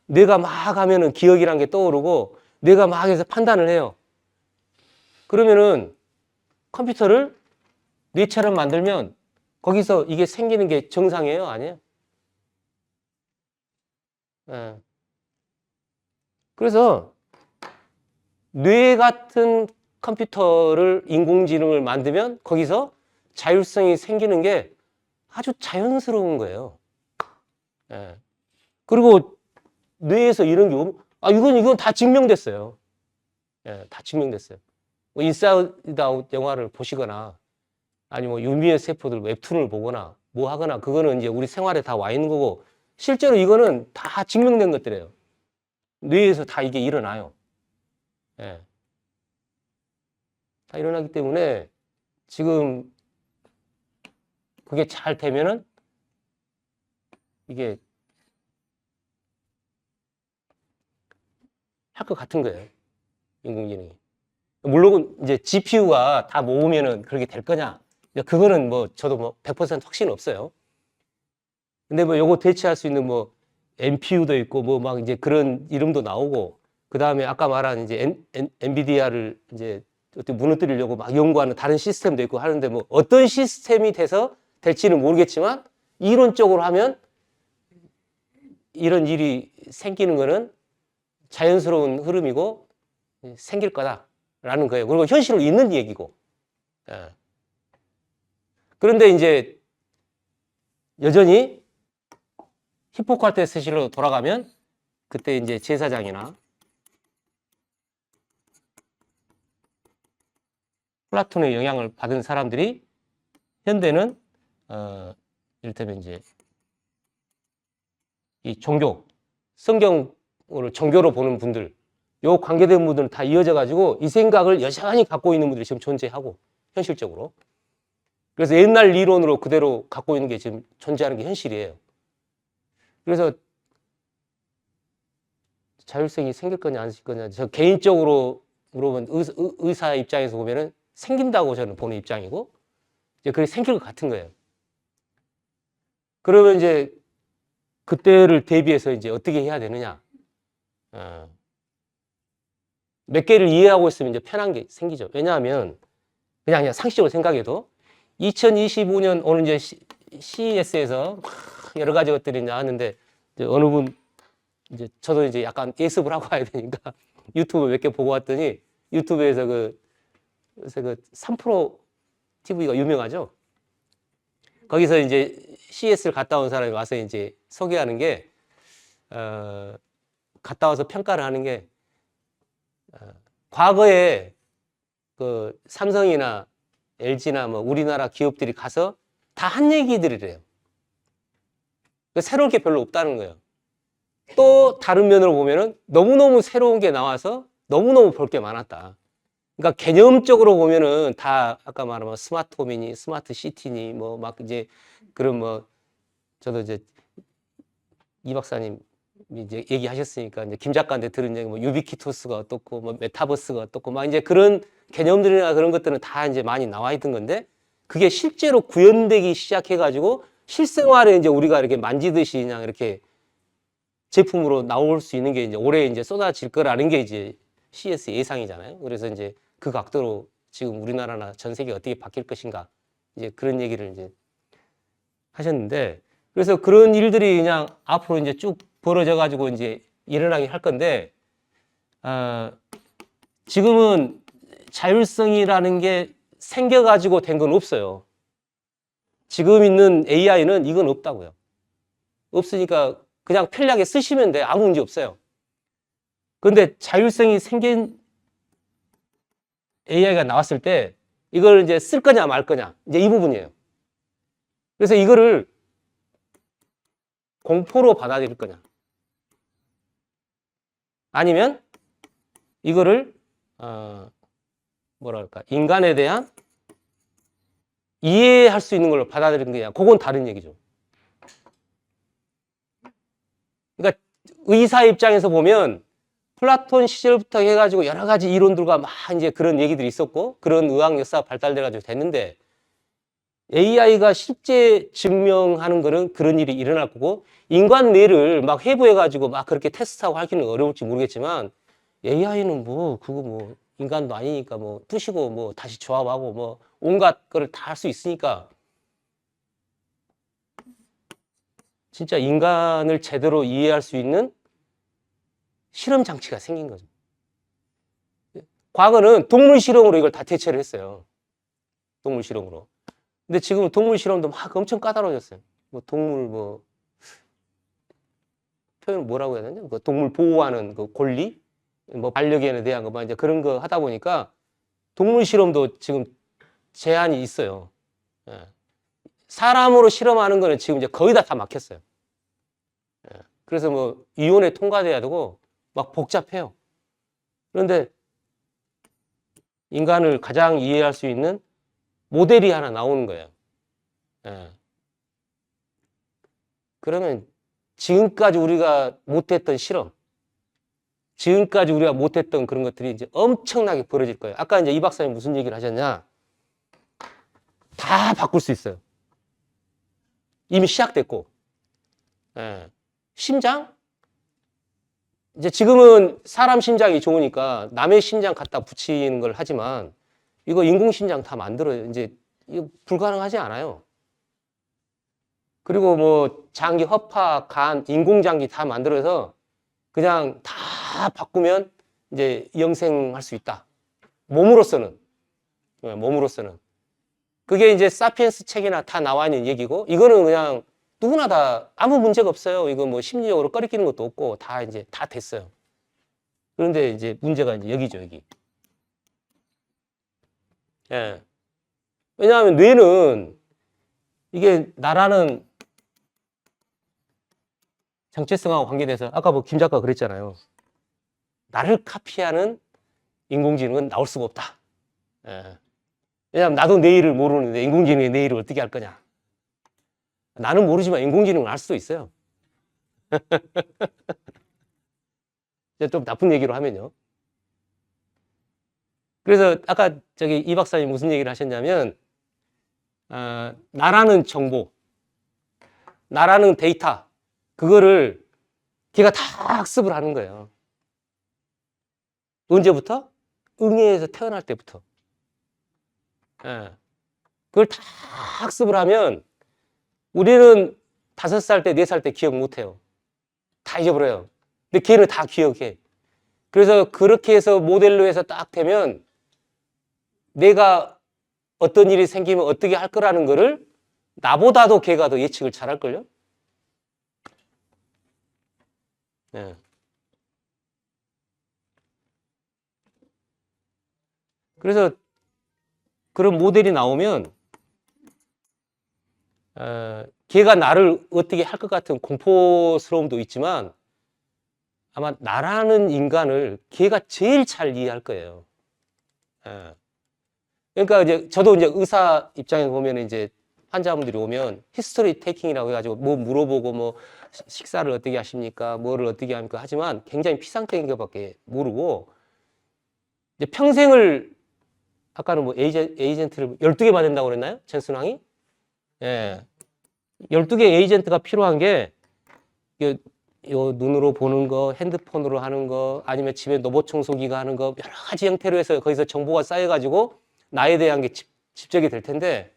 뇌가 막 하면은 기억이란 게 떠오르고 뇌가 막 해서 판단을 해요. 그러면은 컴퓨터를 뇌처럼 만들면 거기서 이게 생기는 게 정상이에요? 아니에요? 예. 그래서 뇌 같은 컴퓨터를 인공지능을 만들면 거기서 자율성이 생기는 게 아주 자연스러운 거예요. 예. 그리고 뇌에서 이런 게, 이건 다 증명됐어요. 예, 다 증명됐어요. 뭐 인사이드 아웃 영화를 보시거나 아니면 뭐 유미의 세포들 웹툰을 보거나 뭐 하거나 그거는 이제 우리 생활에 다 와 있는 거고 실제로 이거는 다 증명된 것들이에요. 뇌에서 다 이게 일어나요. 예. 다 일어나기 때문에 지금 그게 잘 되면은 이게 할 것 같은 거예요. 인공지능이. 물론 이제 GPU가 다 모으면은 그렇게 될 거냐? 그거는 뭐 저도 뭐 100% 확신은 없어요. 근데 뭐 요거 대체할 수 있는 뭐 NPU도 있고 뭐 막 이제 그런 이름도 나오고 그 다음에 아까 말한 이제 엔비디아를 이제 어떻게 무너뜨리려고 막 연구하는 다른 시스템도 있고 하는데 뭐 어떤 시스템이 돼서 될지는 모르겠지만 이론적으로 하면 이런 일이 생기는 거는 자연스러운 흐름이고 생길 거다라는 거예요. 그리고 현실로 있는 얘기고. 예. 그런데 이제 여전히 히포크라테스 시로 돌아가면 그때 이제 제사장이나 플라톤의 영향을 받은 사람들이 현대는 이를테면 이제 이 종교, 성경을 종교로 보는 분들, 요 관계된 분들은 다 이어져 가지고 이 생각을 여전히 갖고 있는 분들이 지금 존재하고 현실적으로. 그래서 옛날 이론으로 그대로 갖고 있는 게 지금 존재하는 게 현실이에요. 그래서 자율성이 생길 거냐 안 생길 거냐 저 개인적으로 물어본 의사 입장에서 보면은 생긴다고 저는 보는 입장이고 이제 그게 생길 것 같은 거예요. 그러면 이제 그때를 대비해서 이제 어떻게 해야 되느냐? 몇 개를 이해하고 있으면 이제 편한 게 생기죠. 왜냐하면 그냥 상식적으로 생각해도 2025년 오늘 이제 CES에서 여러 가지 것들이 나왔는데 이제 어느 분 이제 저도 이제 약간 예습을 하고 와야 되니까 유튜브 몇 개 보고 왔더니 유튜브에서 요새 3프로 TV가 유명하죠. 거기서 이제 CES를 갔다 온 사람이 와서 이제 소개하는 게 갔다 와서 평가를 하는 게 과거에 그 삼성이나 LG나 뭐 우리나라 기업들이 가서 다 한 얘기들이래요. 새로울 게 별로 없다는 거예요. 또 다른 면으로 보면은 너무너무 새로운 게 나와서 너무너무 볼 게 많았다. 그러니까 개념적으로 보면은 다 아까 말한 뭐 스마트홈이니 스마트 시티니 뭐 막 이제 그런 뭐 저도 이제 이 박사님 이제 얘기하셨으니까 이제 김 작가한테 들은 얘기 뭐 유비키투스가 어떻고 뭐 메타버스가 어떻고 막 이제 그런 개념들이나 그런 것들은 다 이제 많이 나와 있던 건데 그게 실제로 구현되기 시작해 가지고 실생활에 이제 우리가 이렇게 만지듯이 그냥 이렇게 제품으로 나올 수 있는 게 이제 올해 이제 쏟아질 거라는 게 이제 CS 예상이잖아요. 그래서 이제 그 각도로 지금 우리나라나 전 세계가 어떻게 바뀔 것인가 이제 그런 얘기를 이제 하셨는데 그래서 그런 일들이 그냥 앞으로 이제 쭉 벌어져 가지고 이제 일어나게 할 건데 지금은 자율성이라는 게 생겨 가지고 된 건 없어요. 지금 있는 AI는 이건 없다고요. 없으니까 그냥 편리하게 쓰시면 돼. 아무 문제 없어요. 그런데 자율성이 생긴 AI가 나왔을 때 이걸 이제 쓸 거냐 말 거냐 이제 이 부분이에요. 그래서 이거를 공포로 받아들일 거냐, 아니면 이거를 뭐랄까, 인간에 대한 이해할 수 있는 걸로 받아들이는 거냐, 그건 다른 얘기죠. 그러니까 의사 입장에서 보면 플라톤 시절부터 해가지고 여러 가지 이론들과 막 이제 그런 얘기들이 있었고, 그런 의학 역사가 발달돼가지고 됐는데, AI가 실제 증명하는 거는 그런 일이 일어날 거고, 인간 뇌를 막 해부해가지고 막 그렇게 테스트하고 하기는 어려울지 모르겠지만, AI는 뭐, 그거 뭐, 인간도 아니니까 뭐, 부시고 뭐, 다시 조합하고 뭐, 온갖 거를 다 할 수 있으니까, 진짜 인간을 제대로 이해할 수 있는 실험 장치가 생긴 거죠. 과거는 동물 실험으로 이걸 다 대체를 했어요. 동물 실험으로. 근데 지금은 동물 실험도 막 엄청 까다로워졌어요. 뭐 동물 뭐 표현 뭐라고 해야 되냐? 그 동물 보호하는 그 권리, 뭐 반려견에 대한 거 막 이제 그런 거 하다 보니까 동물 실험도 지금 제한이 있어요. 예. 사람으로 실험하는 거는 지금 이제 거의 다 막혔어요. 예. 그래서 뭐 위원회 통과돼야 되고 막 복잡해요. 그런데 인간을 가장 이해할 수 있는 모델이 하나 나오는 거예요. 예. 그러면 지금까지 우리가 못했던 실험, 지금까지 우리가 못했던 그런 것들이 이제 엄청나게 벌어질 거예요. 아까 이제 이 박사님 무슨 얘기를 하셨냐? 다 바꿀 수 있어요. 이미 시작됐고. 예. 심장? 이제 지금은 사람 심장이 좋으니까 남의 심장 갖다 붙이는 걸 하지만, 이거 인공심장 다 만들어요. 이제 이거 불가능하지 않아요. 그리고 뭐 장기, 허파, 간, 인공장기 다 만들어서 그냥 다 바꾸면 이제 영생할 수 있다. 몸으로서는. 몸으로서는. 그게 이제 사피엔스 책이나 다 나와 있는 얘기고, 이거는 그냥 누구나 다 아무 문제가 없어요. 이거 뭐 심리적으로 꺼리끼는 것도 없고 다 이제 다 됐어요. 그런데 이제 문제가 이제 여기죠, 여기. 예. 왜냐하면 뇌는 이게 나라는 정체성하고 관계돼서, 아까 뭐 김 작가 그랬잖아요. 나를 카피하는 인공지능은 나올 수가 없다. 예. 왜냐하면 나도 내일을 모르는데 인공지능이 내일을 어떻게 할 거냐. 나는 모르지만 인공지능은 알 수도 있어요. 좀 나쁜 얘기로 하면요. 그래서 아까 저기 이 박사님 무슨 얘기를 하셨냐면, 나라는 정보, 나라는 데이터, 그거를 걔가 다 학습을 하는 거예요. 언제부터? 응애에서 태어날 때부터. 예. 그걸 다 학습을 하면 우리는 5살 때, 4살 때 기억 못 해요. 다 잊어버려요. 근데 걔는 다 기억해. 그래서 그렇게 해서 모델로 해서 딱 되면 내가 어떤 일이 생기면 어떻게 할 거라는 거를 나보다도 걔가 더 예측을 잘 할걸요? 네. 그래서 그런 모델이 나오면 걔가 나를 어떻게 할 것 같은 공포스러움도 있지만, 아마 나라는 인간을 걔가 제일 잘 이해할 거예요. 예. 그러니까 이제 저도 이제 의사 입장에서 보면 이제 환자분들이 오면 히스토리 테이킹이라고 해가지고 뭐 물어보고 뭐 식사를 어떻게 하십니까? 뭐를 어떻게 합니까? 하지만 굉장히 피상적인 것밖에 모르고, 이제 평생을, 아까는 뭐 에이전트를 12개 받는다고 그랬나요? 전순왕이? 예. 12개 에이전트가 필요한 게, 요 눈으로 보는 거, 핸드폰으로 하는 거, 아니면 집에 로봇 청소기가 하는 거, 여러 가지 형태로 해서 거기서 정보가 쌓여가지고 나에 대한 게 집적이 될 텐데,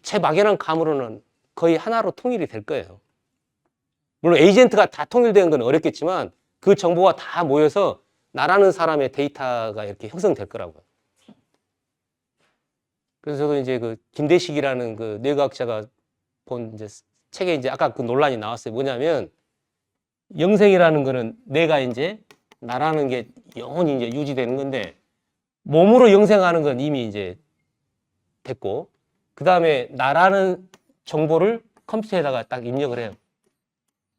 제 막연한 감으로는 거의 하나로 통일이 될 거예요. 물론 에이전트가 다 통일되는 건 어렵겠지만 그 정보가 다 모여서 나라는 사람의 데이터가 이렇게 형성될 거라고요. 그래서 저도 이제 그 김대식이라는 그 뇌과학자가 본 이제 책에 이제 아까 그 논란이 나왔어요. 뭐냐면, 영생이라는 거는 내가 이제 나라는 게 영원히 이제 유지되는 건데, 몸으로 영생하는 건 이미 이제 됐고, 그 다음에 나라는 정보를 컴퓨터에다가 딱 입력을 해요.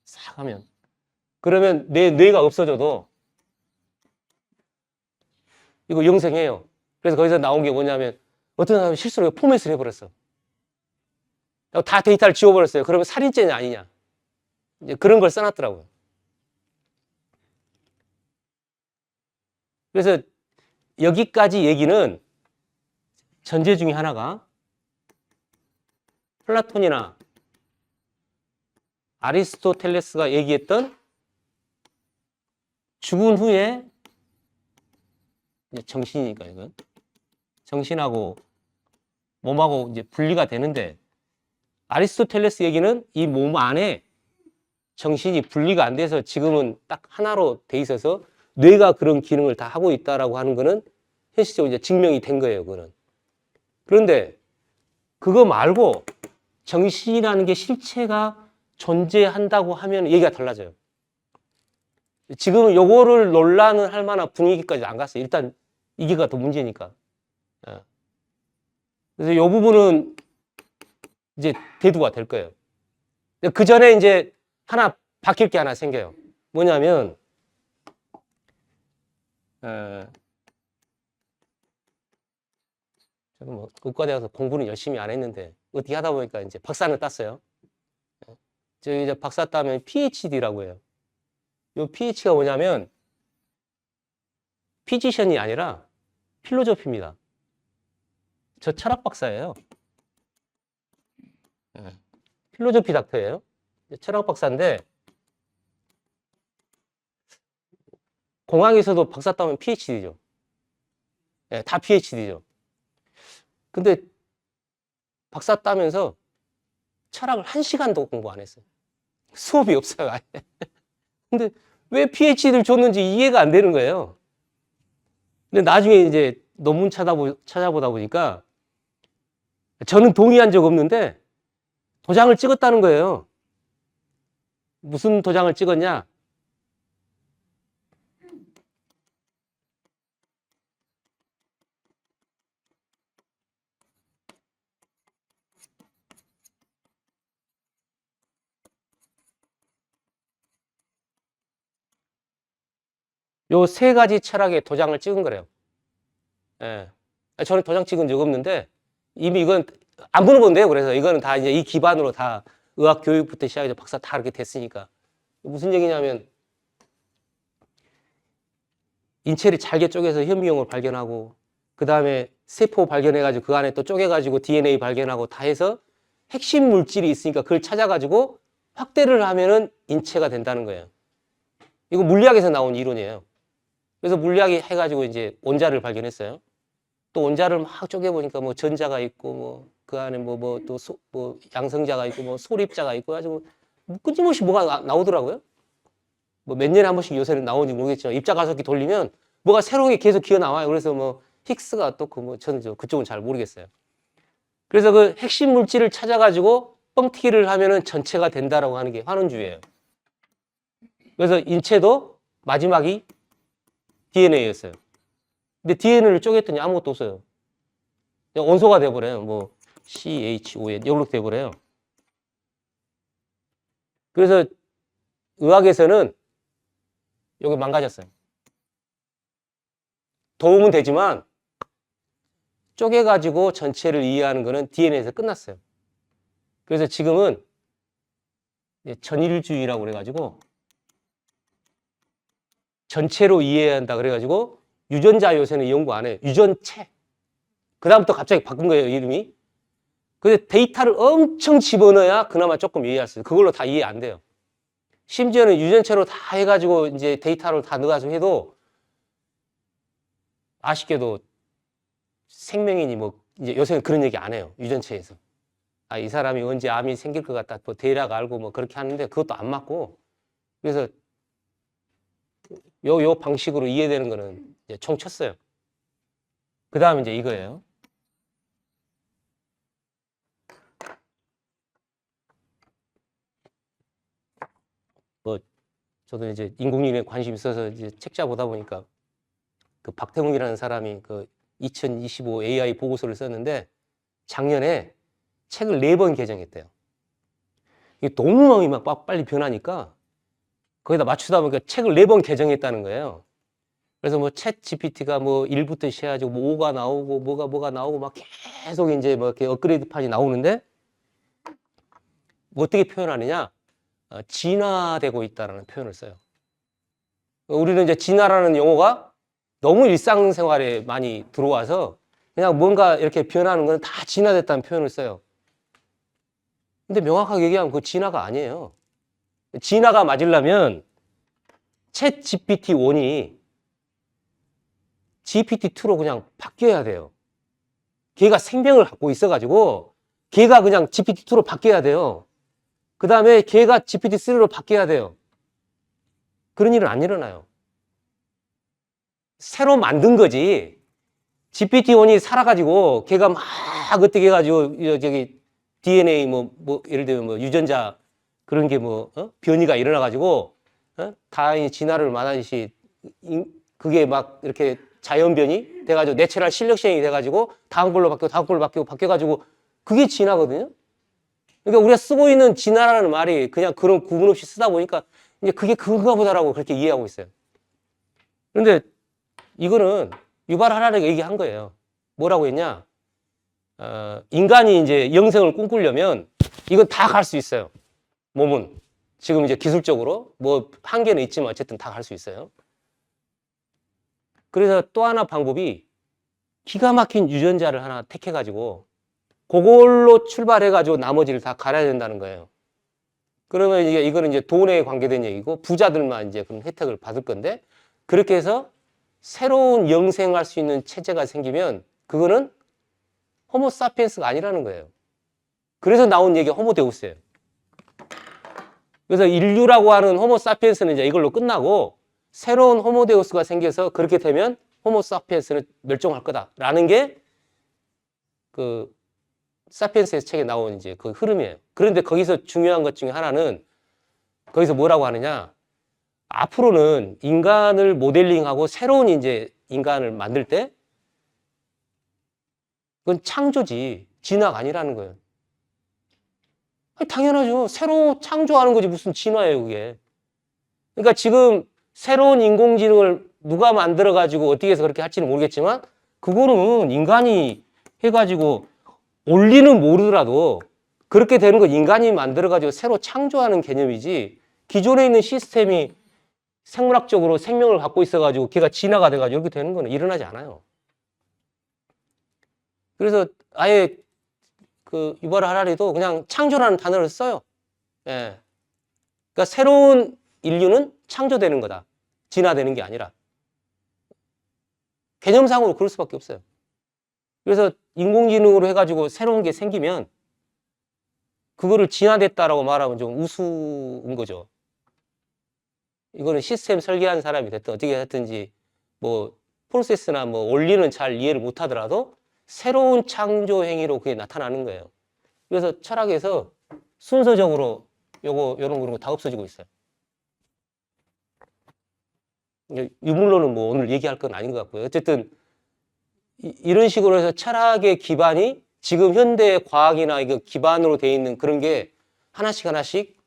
싹 하면. 그러면 내 뇌가 없어져도 이거 영생해요. 그래서 거기서 나온 게 뭐냐면 어떤 사람이 실수로 포맷을 해버렸어. 다 데이터를 지워버렸어요. 그러면 살인죄냐 아니냐. 이제 그런 걸 써놨더라고요. 그래서 여기까지 얘기는 전제 중에 하나가 플라톤이나 아리스토텔레스가 얘기했던 죽은 후에 이제 정신이니까 이건 정신하고 몸하고 이제 분리가 되는데 아리스토텔레스 얘기는 이 몸 안에 정신이 분리가 안 돼서 지금은 딱 하나로 돼 있어서 뇌가 그런 기능을 다 하고 있다라고 하는 거는 현실적으로 이제 증명이 된 거예요, 그거는. 그런데 그거 말고 정신이라는 게 실체가 존재한다고 하면 얘기가 달라져요. 지금은 요거를 논란을 할 만한 분위기까지 안 갔어요. 일단 이게가 더 문제니까. 그래서 요 부분은 이제 대두가 될 거예요. 그 전에 이제 하나 바뀔 게 하나 생겨요. 뭐냐면 저는 뭐 의과대 가서 공부는 열심히 안 했는데 어떻게 하다 보니까 이제 박사는 땄어요. 저 이제 박사 따면 PhD라고 해요. 요 Ph가 뭐냐면 피지션이 아니라 필로조피입니다. 저 철학 박사예요. 필로조피 닥터예요. 철학 박사인데 공항에서도 박사 따면 PhD죠. 네, 다 PhD죠. 근데 박사 따면서 철학을 1시간도 공부 안 했어요. 수업이 없어요, 아예. 근데 왜 PhD를 줬는지 이해가 안 되는 거예요. 근데 나중에 이제 논문 찾아보다 보니까 저는 동의한 적 없는데 도장을 찍었다는 거예요. 무슨 도장을 찍었냐? 요 세 가지 철학에 도장을 찍은 거래요. 예. 저는 도장 찍은 적 없는데 이미 이건 안 물어본 돼요. 그래서 이거는 다 이제 이 기반으로 다 의학 교육부터 시작해서 박사 다 그렇게 됐으니까. 무슨 얘기냐면 인체를 잘게 쪼개서 현미경을 발견하고 그 다음에 세포 발견해가지고 그 안에 또 쪼개가지고 DNA 발견하고 다 해서 핵심 물질이 있으니까 그걸 찾아가지고 확대를 하면은 인체가 된다는 거예요. 이거 물리학에서 나온 이론이에요. 그래서 물리학이 해가지고 이제 원자를 발견했어요. 또 원자를 막 쪼개보니까 뭐 전자가 있고 뭐 그 안에 뭐 양성자가 있고 뭐 소립자가 있고 가지고 끊임없이 뭐가 나오더라고요. 뭐 몇 년에 한 번씩 요새는 나오는지 모르겠지만 입자 가속기 돌리면 뭐가 새로운 게 계속 기어 나와요. 그래서 뭐 힉스가 어떻고 뭐 저는 그쪽은 잘 모르겠어요. 그래서 그 핵심 물질을 찾아가지고 뻥튀기를 하면은 전체가 된다라고 하는 게 환원주의예요. 그래서 인체도 마지막이 DNA였어요. 근데 DNA를 쪼갰더니 아무것도 없어요. 그냥 원소가 돼버려요. 뭐 CHON 이렇게 돼버려요. 그래서 의학에서는 여기 망가졌어요. 도움은 되지만 쪼개가지고 전체를 이해하는 거는 DNA에서 끝났어요. 그래서 지금은 전일주의라고 그래가지고 전체로 이해해야 한다 그래가지고 유전자 요새는 연구 안 해요. 유전체. 그 다음부터 갑자기 바꾼 거예요, 이름이. 근데 데이터를 엄청 집어넣어야 그나마 조금 이해할 수 있어요. 그걸로 다 이해 안 돼요. 심지어는 유전체로 다 해가지고 이제 데이터를 다 넣어가지고 해도 아쉽게도 생명인이 뭐 이제 요새는 그런 얘기 안 해요. 유전체에서. 아, 이 사람이 언제 암이 생길 것 같다. 뭐 대략 알고 뭐 그렇게 하는데 그것도 안 맞고. 그래서 요 방식으로 이해되는 거는 이제 총 쳤어요. 그 다음 이제 이거예요. 뭐 저도 이제 인공지능에 관심 있어서 이제 책자 보다 보니까 그 박태웅이라는 사람이 그 2025 AI 보고서를 썼는데 작년에 책을 4번 개정했대요. 이게 너무 마음이 막 빨리 변하니까 거기다 맞추다 보니까 책을 4번 개정했다는 거예요. 그래서 뭐 챗 GPT가 뭐 1부터 시작해가지고 뭐 5가 나오고 뭐가 나오고 막 계속 이제 뭐 이렇게 업그레이드 판이 나오는데 뭐 어떻게 표현하느냐? 진화되고 있다는 표현을 써요. 우리는 이제 진화라는 용어가 너무 일상생활에 많이 들어와서 그냥 뭔가 이렇게 변하는 건 다 진화됐다는 표현을 써요. 근데 명확하게 얘기하면 그 진화가 아니에요. 진화가 맞으려면 챗 GPT-1이 GPT-2로 그냥 바뀌어야 돼요. 걔가 생명을 갖고 있어가지고 걔가 그냥 GPT-2로 바뀌어야 돼요. 그 다음에 걔가 GPT-3로 바뀌어야 돼요. 그런 일은 안 일어나요. 새로 만든 거지. GPT-1이 살아가지고 걔가 막 어떻게 해가지고 저기 DNA 뭐 예를 들면 뭐 유전자 그런 게 뭐 변이가 일어나가지고 다행히 진화를 말하듯이 그게 막 이렇게 자연 변이 돼가지고 내추럴 실력시행이 돼가지고 다음 걸로 바뀌어가지고 그게 진화거든요. 그러니까 우리가 쓰고 있는 진화라는 말이 그냥 그런 구분 없이 쓰다 보니까 이제 그게 그건가 보다라고 그렇게 이해하고 있어요. 그런데 이거는 유발 하라리가 얘기한 거예요. 뭐라고 했냐? 인간이 이제 영생을 꿈꾸려면 이건 다 갈 수 있어요. 몸은. 지금 이제 기술적으로 뭐 한계는 있지만 어쨌든 다 갈 수 있어요. 그래서 또 하나 방법이 기가 막힌 유전자를 하나 택해가지고 그걸로 출발해가지고 나머지를 다 갈아야 된다는 거예요. 그러면 이거는 이제 돈에 관계된 얘기고 부자들만 이제 그런 혜택을 받을 건데 그렇게 해서 새로운 영생할 수 있는 체제가 생기면 그거는 호모 사피엔스가 아니라는 거예요. 그래서 나온 얘기가 호모데우스예요. 그래서 인류라고 하는 호모 사피엔스는 이제 이걸로 끝나고 새로운 호모데우스가 생겨서 그렇게 되면 호모 사피엔스는 멸종할 거다라는 게 그 사피엔스의 책에 나온 이제 그 흐름이에요. 그런데 거기서 중요한 것 중에 하나는 거기서 뭐라고 하느냐? 앞으로는 인간을 모델링하고 새로운 이제 인간을 만들 때 그건 창조지 진화가 아니라는 거예요. 아니, 당연하죠. 새로 창조하는 거지 무슨 진화예요, 그게. 그러니까 지금 새로운 인공지능을 누가 만들어가지고 어떻게 해서 그렇게 할지는 모르겠지만 그거는 인간이 해가지고 원리는 모르더라도 그렇게 되는 거 인간이 만들어가지고 새로 창조하는 개념이지 기존에 있는 시스템이 생물학적으로 생명을 갖고 있어가지고 걔가 진화가 돼가지고 이렇게 되는 거는 일어나지 않아요. 그래서 아예 그 유발 하라리도 그냥 창조라는 단어를 써요. 예. 그러니까 새로운 인류는 창조되는 거다. 진화되는 게 아니라. 개념상으로 그럴 수밖에 없어요. 그래서 인공지능으로 해가지고 새로운 게 생기면 그거를 진화됐다라고 말하면 좀 우스운 거죠. 이거는 시스템 설계한 사람이 됐든 어떻게 했든지 뭐 프로세스나 뭐 원리는 잘 이해를 못 하더라도 새로운 창조 행위로 그게 나타나는 거예요. 그래서 철학에서 순서적으로 요런 거 다 없어지고 있어요. 유물론은 뭐 오늘 얘기할 건 아닌 것 같고요. 어쨌든 이런 식으로 해서 철학의 기반이 지금 현대 과학이나 이거 기반으로 돼 있는 그런 게 하나씩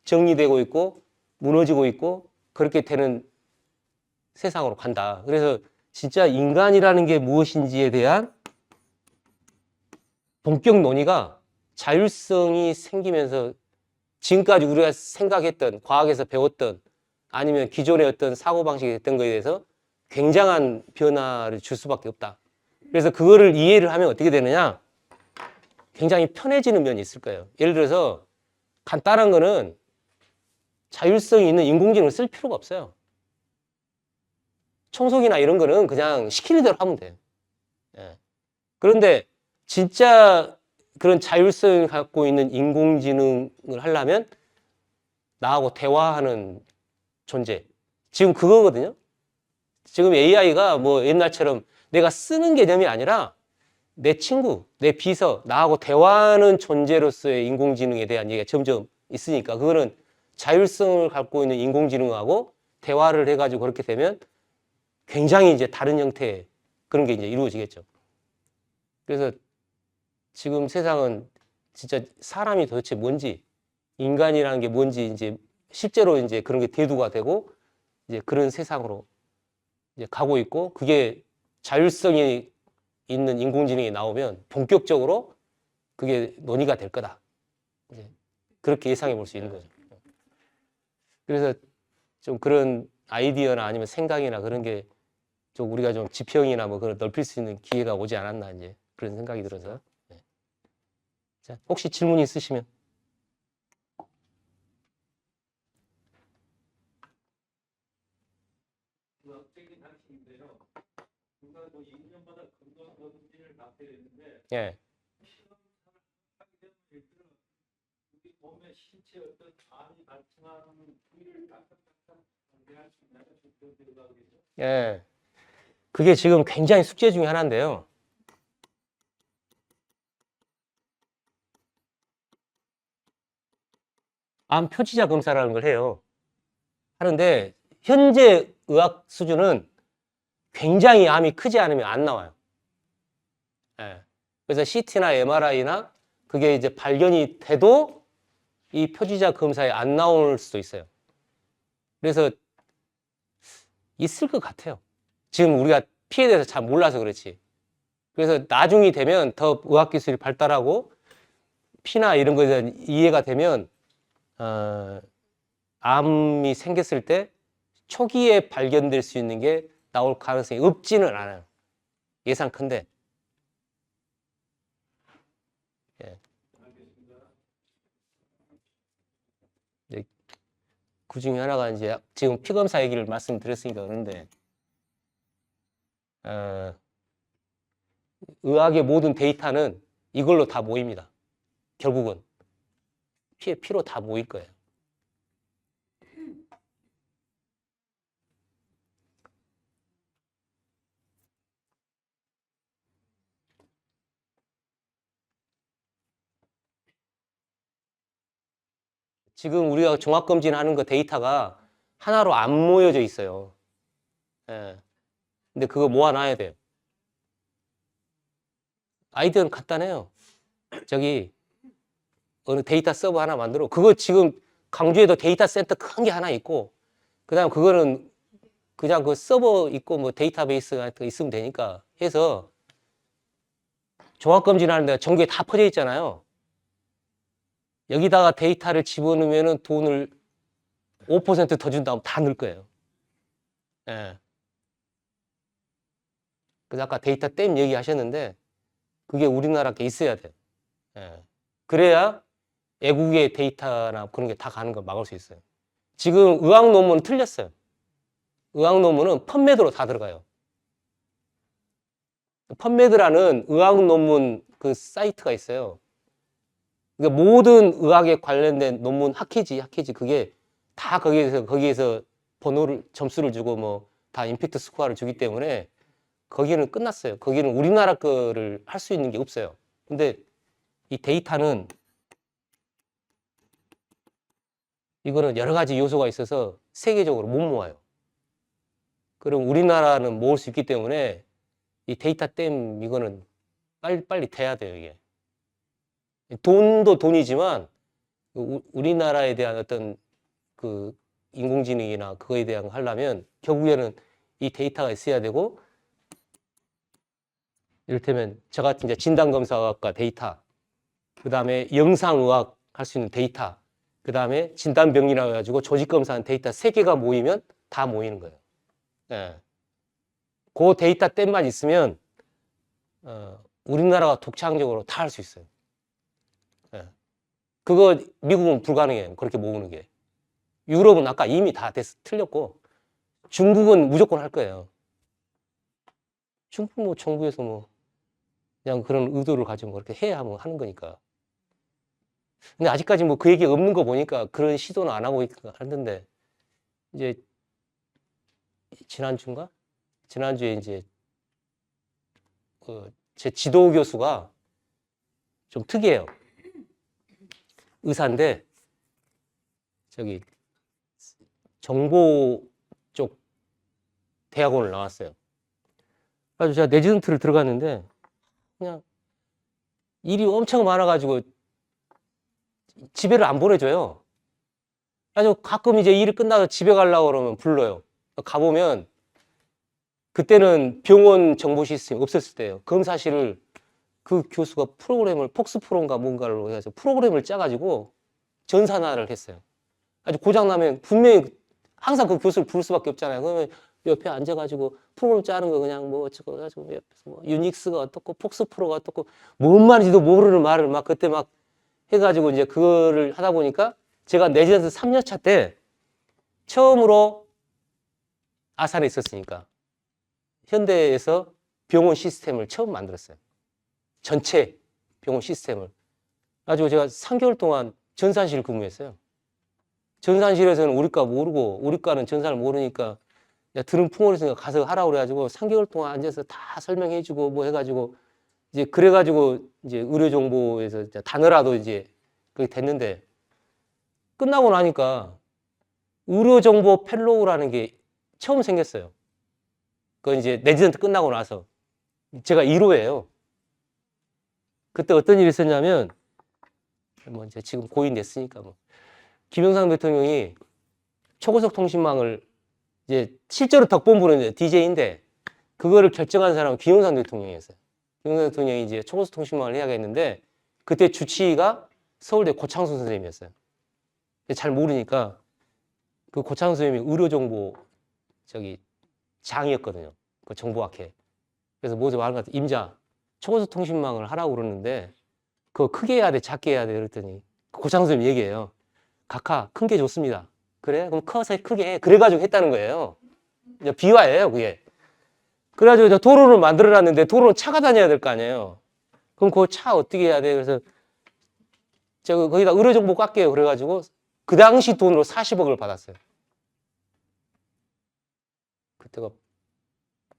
정리되고 있고 무너지고 있고 그렇게 되는 세상으로 간다. 그래서 진짜 인간이라는 게 무엇인지에 대한 본격 논의가 자율성이 생기면서 지금까지 우리가 생각했던 과학에서 배웠던 아니면 기존의 어떤 사고방식이 됐던 거에 대해서 굉장한 변화를 줄 수밖에 없다. 그래서 그거를 이해를 하면 어떻게 되느냐? 굉장히 편해지는 면이 있을 거예요. 예를 들어서 간단한 거는 자율성이 있는 인공지능을 쓸 필요가 없어요. 청소기나 이런 거는 그냥 시키는 대로 하면 돼요. 예. 그런데 진짜 그런 자율성을 갖고 있는 인공지능을 하려면 나하고 대화하는 존재. 지금 그거거든요. 지금 AI가 뭐 옛날처럼 내가 쓰는 개념이 아니라 내 친구, 내 비서, 나하고 대화하는 존재로서의 인공지능에 대한 얘기가 점점 있으니까 그거는 자율성을 갖고 있는 인공지능하고 대화를 해가지고 그렇게 되면 굉장히 이제 다른 형태의 그런 게 이제 이루어지겠죠. 그래서 지금 세상은 진짜 사람이 도대체 뭔지 인간이라는 게 뭔지 이제 실제로 이제 그런 게 대두가 되고 이제 그런 세상으로 이제 가고 있고, 그게 자율성이 있는 인공지능이 나오면 본격적으로 그게 논의가 될 거다. 이제 그렇게 예상해 볼 수 있는 거죠. 그래서 좀 그런 아이디어나 아니면 생각이나 그런 게 좀 우리가 좀 지평이나 뭐 그런 넓힐 수 있는 기회가 오지 않았나, 이제 그런 생각이 들어서. 네. 자, 혹시 질문 있으시면. 예. 예. 그게 지금 굉장히 숙제 중에 하나인데요. 암 표지자 검사라는 걸 해요. 하는데 현재 의학 수준은 굉장히 암이 크지 않으면 안 나와요. 예. 그래서 CT나 MRI나 그게 이제 발견이 돼도 이 표지자 검사에 안 나올 수도 있어요. 그래서 있을 것 같아요. 지금 우리가 피에 대해서 잘 몰라서 그렇지. 그래서 나중이 되면 더 의학기술이 발달하고 피나 이런 거에 대한 이해가 되면 암이 생겼을 때 초기에 발견될 수 있는 게 나올 가능성이 없지는 않아요. 예상컨대. 예. 그 중에 하나가 이제 지금 피검사 얘기를 말씀드렸으니까 그런데 의학의 모든 데이터는 이걸로 다 모입니다. 결국은 피로 다 모일 거예요. 지금 우리가 종합검진하는 거 데이터가 하나로 안 모여져 있어요. 예. 근데 그거 모아놔야 돼요. 아이디어는 간단해요. 저기 어느 데이터 서버 하나 만들어. 그거 지금 강주에도 데이터 센터 큰 게 하나 있고, 그다음 그거는 그냥 그 서버 있고 뭐 데이터베이스 같은 거 있으면 되니까 해서 종합검진하는 데가 전국에 다 퍼져 있잖아요. 여기다가 데이터를 집어넣으면 돈을 5%더 준 다음 다 넣을 거예요. 예. 그래서 아까 데이터 댐 얘기하셨는데 그게 우리나라께 있어야 돼요. 예. 그래야 외국의 데이터나 그런 게 다 가는 걸 막을 수 있어요. 지금 의학 논문은 틀렸어요. 의학 논문은 펀메드로 다 들어가요. 펀메드라는 의학 논문 그 사이트가 있어요. 그러니까 모든 의학에 관련된 논문 학회지 그게 다 거기에서 번호를 점수를 주고 뭐 다 임팩트 스코어를 주기 때문에 거기는 끝났어요. 거기는 우리나라 거를 할 수 있는 게 없어요. 근데 이 데이터는 이거는 여러 가지 요소가 있어서 세계적으로 못 모아요. 그럼 우리나라는 모을 수 있기 때문에 이 데이터 댐 이거는 빨리 돼야 돼요, 이게. 돈도 돈이지만 우리나라에 대한 어떤 그 인공지능이나 그거에 대한 거 하려면 결국에는 이 데이터가 있어야 되고, 이를테면 저 같은 이제 진단검사학과 데이터, 그 다음에 영상의학 할 수 있는 데이터, 그 다음에 진단병리라 해가지고 조직검사하는 데이터 3개가 모이면 다 모이는 거예요. 예. 그 데이터 댐만 있으면 우리나라가 독창적으로 다 할 수 있어요. 예. 그거 미국은 불가능해요. 그렇게 모으는 게. 유럽은 아까 이미 다 틀렸고, 중국은 무조건 할 거예요. 중국 뭐 정부에서 뭐 그냥 그런 의도를 가지고 그렇게 해야 하는 거니까. 근데 아직까지 뭐 그 얘기 없는 거 보니까 그런 시도는 안 하고 있는데, 이제 지난주인가? 지난주에 이제 제 지도 교수가 좀 특이해요. 의사인데 저기 정보 쪽 대학원을 나왔어요. 그래서 제가 레지던트를 들어갔는데 그냥 일이 엄청 많아가지고 집에를 안 보내줘요. 아주 가끔 이제 일이 끝나서 집에 가려고 그러면 불러요. 가보면 그때는 병원 정보 시스템이 없었을 때예요. 검사실을 그 교수가 프로그램을 폭스프로인가 뭔가를 해서 프로그램을 짜가지고 전산화를 했어요. 아주 고장나면 분명히 항상 그 교수를 부를 수밖에 없잖아요. 그러면 옆에 앉아가지고 프로그램 짜는 거 그냥 뭐 어쩌고 가지고 옆에서 뭐 유닉스가 어떻고 폭스프로가 어떻고 뭔 말인지도 모르는 말을 막 그때 막 해가지고 이제 그거를 하다 보니까 제가 내지던트 3년 차 때 처음으로 아산에 있었으니까 현대에서 병원 시스템을 처음 만들었어요. 전체 병원 시스템을. 가지고 제가 3개월 동안 전산실 근무했어요. 전산실에서는 우리과 모르고 우리과는 전산을 모르니까 들은 풍월했으니까 가서 하라고 그래가지고 3개월 동안 앉아서 다 설명해주고 뭐 해가지고 이제 그래가지고 이제 의료정보에서 단어라도 이제 그게 됐는데 끝나고 나니까 의료정보 펠로우라는 게 처음 생겼어요. 그건 이제 레지던트 끝나고 나서 제가 1호예요. 그때 어떤 일이 있었냐면 뭐 이제 지금 고인 됐으니까 뭐 김영삼 대통령이 초고속 통신망을 이제 실제로 덕본부는 DJ인데 그거를 결정한 사람은 김영삼 대통령이었어요. 김영삼 대통령이 이제 초고속 통신망을 해야겠는데 그때 주치의가 서울대 고창수 선생님이었어요. 잘 모르니까 그 고창수 선생님이 의료정보 장이었거든요. 그 정보학회. 그래서 뭐죠? 말한 것 같아. 임자, 초고속 통신망을 하라고 그러는데 그거 크게 해야 돼, 작게 해야 돼? 그랬더니 고창수 선생님 얘기해요. 각하, 큰 게 좋습니다. 그래? 그럼 커서 크게 해. 그래가지고 했다는 거예요. 비화예요, 그게. 그래가지고 도로를 만들어놨는데 도로는 차가 다녀야 될 거 아니에요. 그럼 그 차 어떻게 해야 돼? 그래서 제가 거기다 의료정보 깎게요. 그래가지고 그 당시 돈으로 40억을 받았어요. 그때가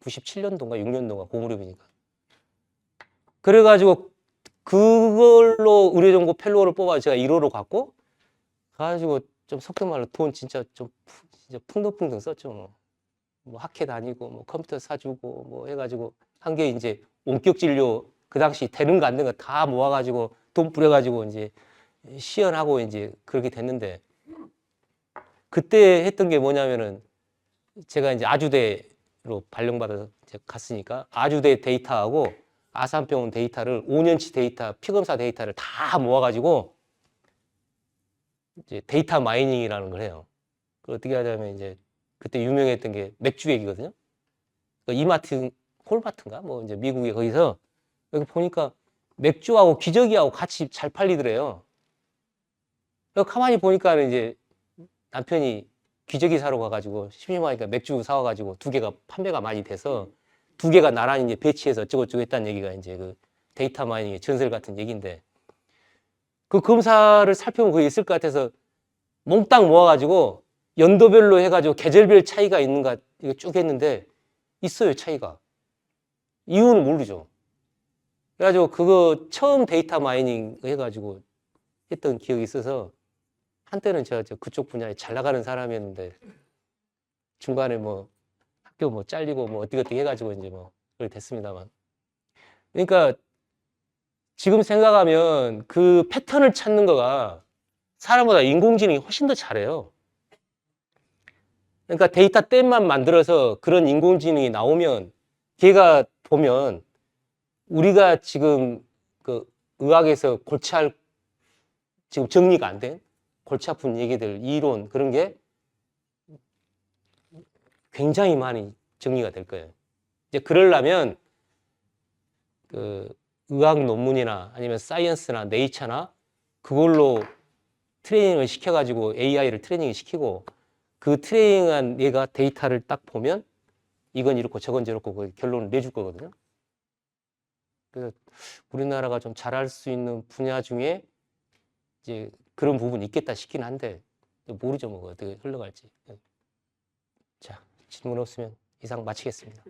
97년도인가 6년도인가 고무렵이니까. 그래가지고 그걸로 의료정보 펠로우를 뽑아 제가 1호로 갔고 가지고 좀 속된 말로 돈 진짜 좀 진짜 풍덩풍덩 썼죠. 뭐 학회 다니고 뭐 컴퓨터 사주고 뭐 해가지고 한 게 이제 원격 진료 그 당시 되는 거 안 되는 거 다 모아가지고 돈 뿌려가지고 이제 시연하고 이제 그렇게 됐는데 그때 했던 게 뭐냐면은 제가 이제 아주대로 발령받아서 갔으니까 아주대 데이터하고 아산병원 데이터를 5년치 데이터 피검사 데이터를 다 모아가지고 이제 데이터 마이닝이라는 걸 해요. 그걸 어떻게 하냐면 이제 그때 유명했던 게 맥주 얘기거든요. 이마트, 홀마트인가? 뭐 이제 미국에 거기서 여기 보니까 맥주하고 기저귀하고 같이 잘 팔리더래요. 가만히 보니까 이제 남편이 기저귀 사러 가가지고 심심하니까 맥주 사와가지고 2개가 판매가 많이 돼서 2개가 나란히 이제 배치해서 어쩌고저쩌고 했다는 얘기가 이제 그 데이터 마이닝의 전설 같은 얘기인데 그 검사를 살펴보면 그게 있을 것 같아서 몽땅 모아가지고 연도별로 해가지고 계절별 차이가 있는가 이거 쭉 했는데 있어요 차이가. 이유는 모르죠. 그래가지고 그거 처음 데이터 마이닝 해가지고 했던 기억이 있어서 한때는 제가 그쪽 분야에 잘 나가는 사람이었는데 중간에 뭐 학교 뭐 잘리고 뭐 어떻게 해가지고 이제 뭐 그렇게 됐습니다만. 그러니까 지금 생각하면 그 패턴을 찾는 거가 사람보다 인공지능이 훨씬 더 잘해요. 그러니까 데이터 댐만 만들어서 그런 인공지능이 나오면 걔가 보면 우리가 지금 그 의학에서 골치 지금 정리가 안 된 골치 아픈 얘기들, 이론 그런 게 굉장히 많이 정리가 될 거예요. 이제 그러려면 그 의학 논문이나 아니면 사이언스나 네이처나 그걸로 트레이닝을 시켜가지고 AI를 트레이닝 시키고 그 트레이닝한 얘가 데이터를 딱 보면 이건 이렇고 저건 저렇고 그 결론을 내줄 거거든요. 그래서 우리나라가 좀 잘할 수 있는 분야 중에 이제 그런 부분이 있겠다 싶긴 한데 모르죠 뭐 어떻게 흘러갈지. 자, 질문 없으면 이상 마치겠습니다.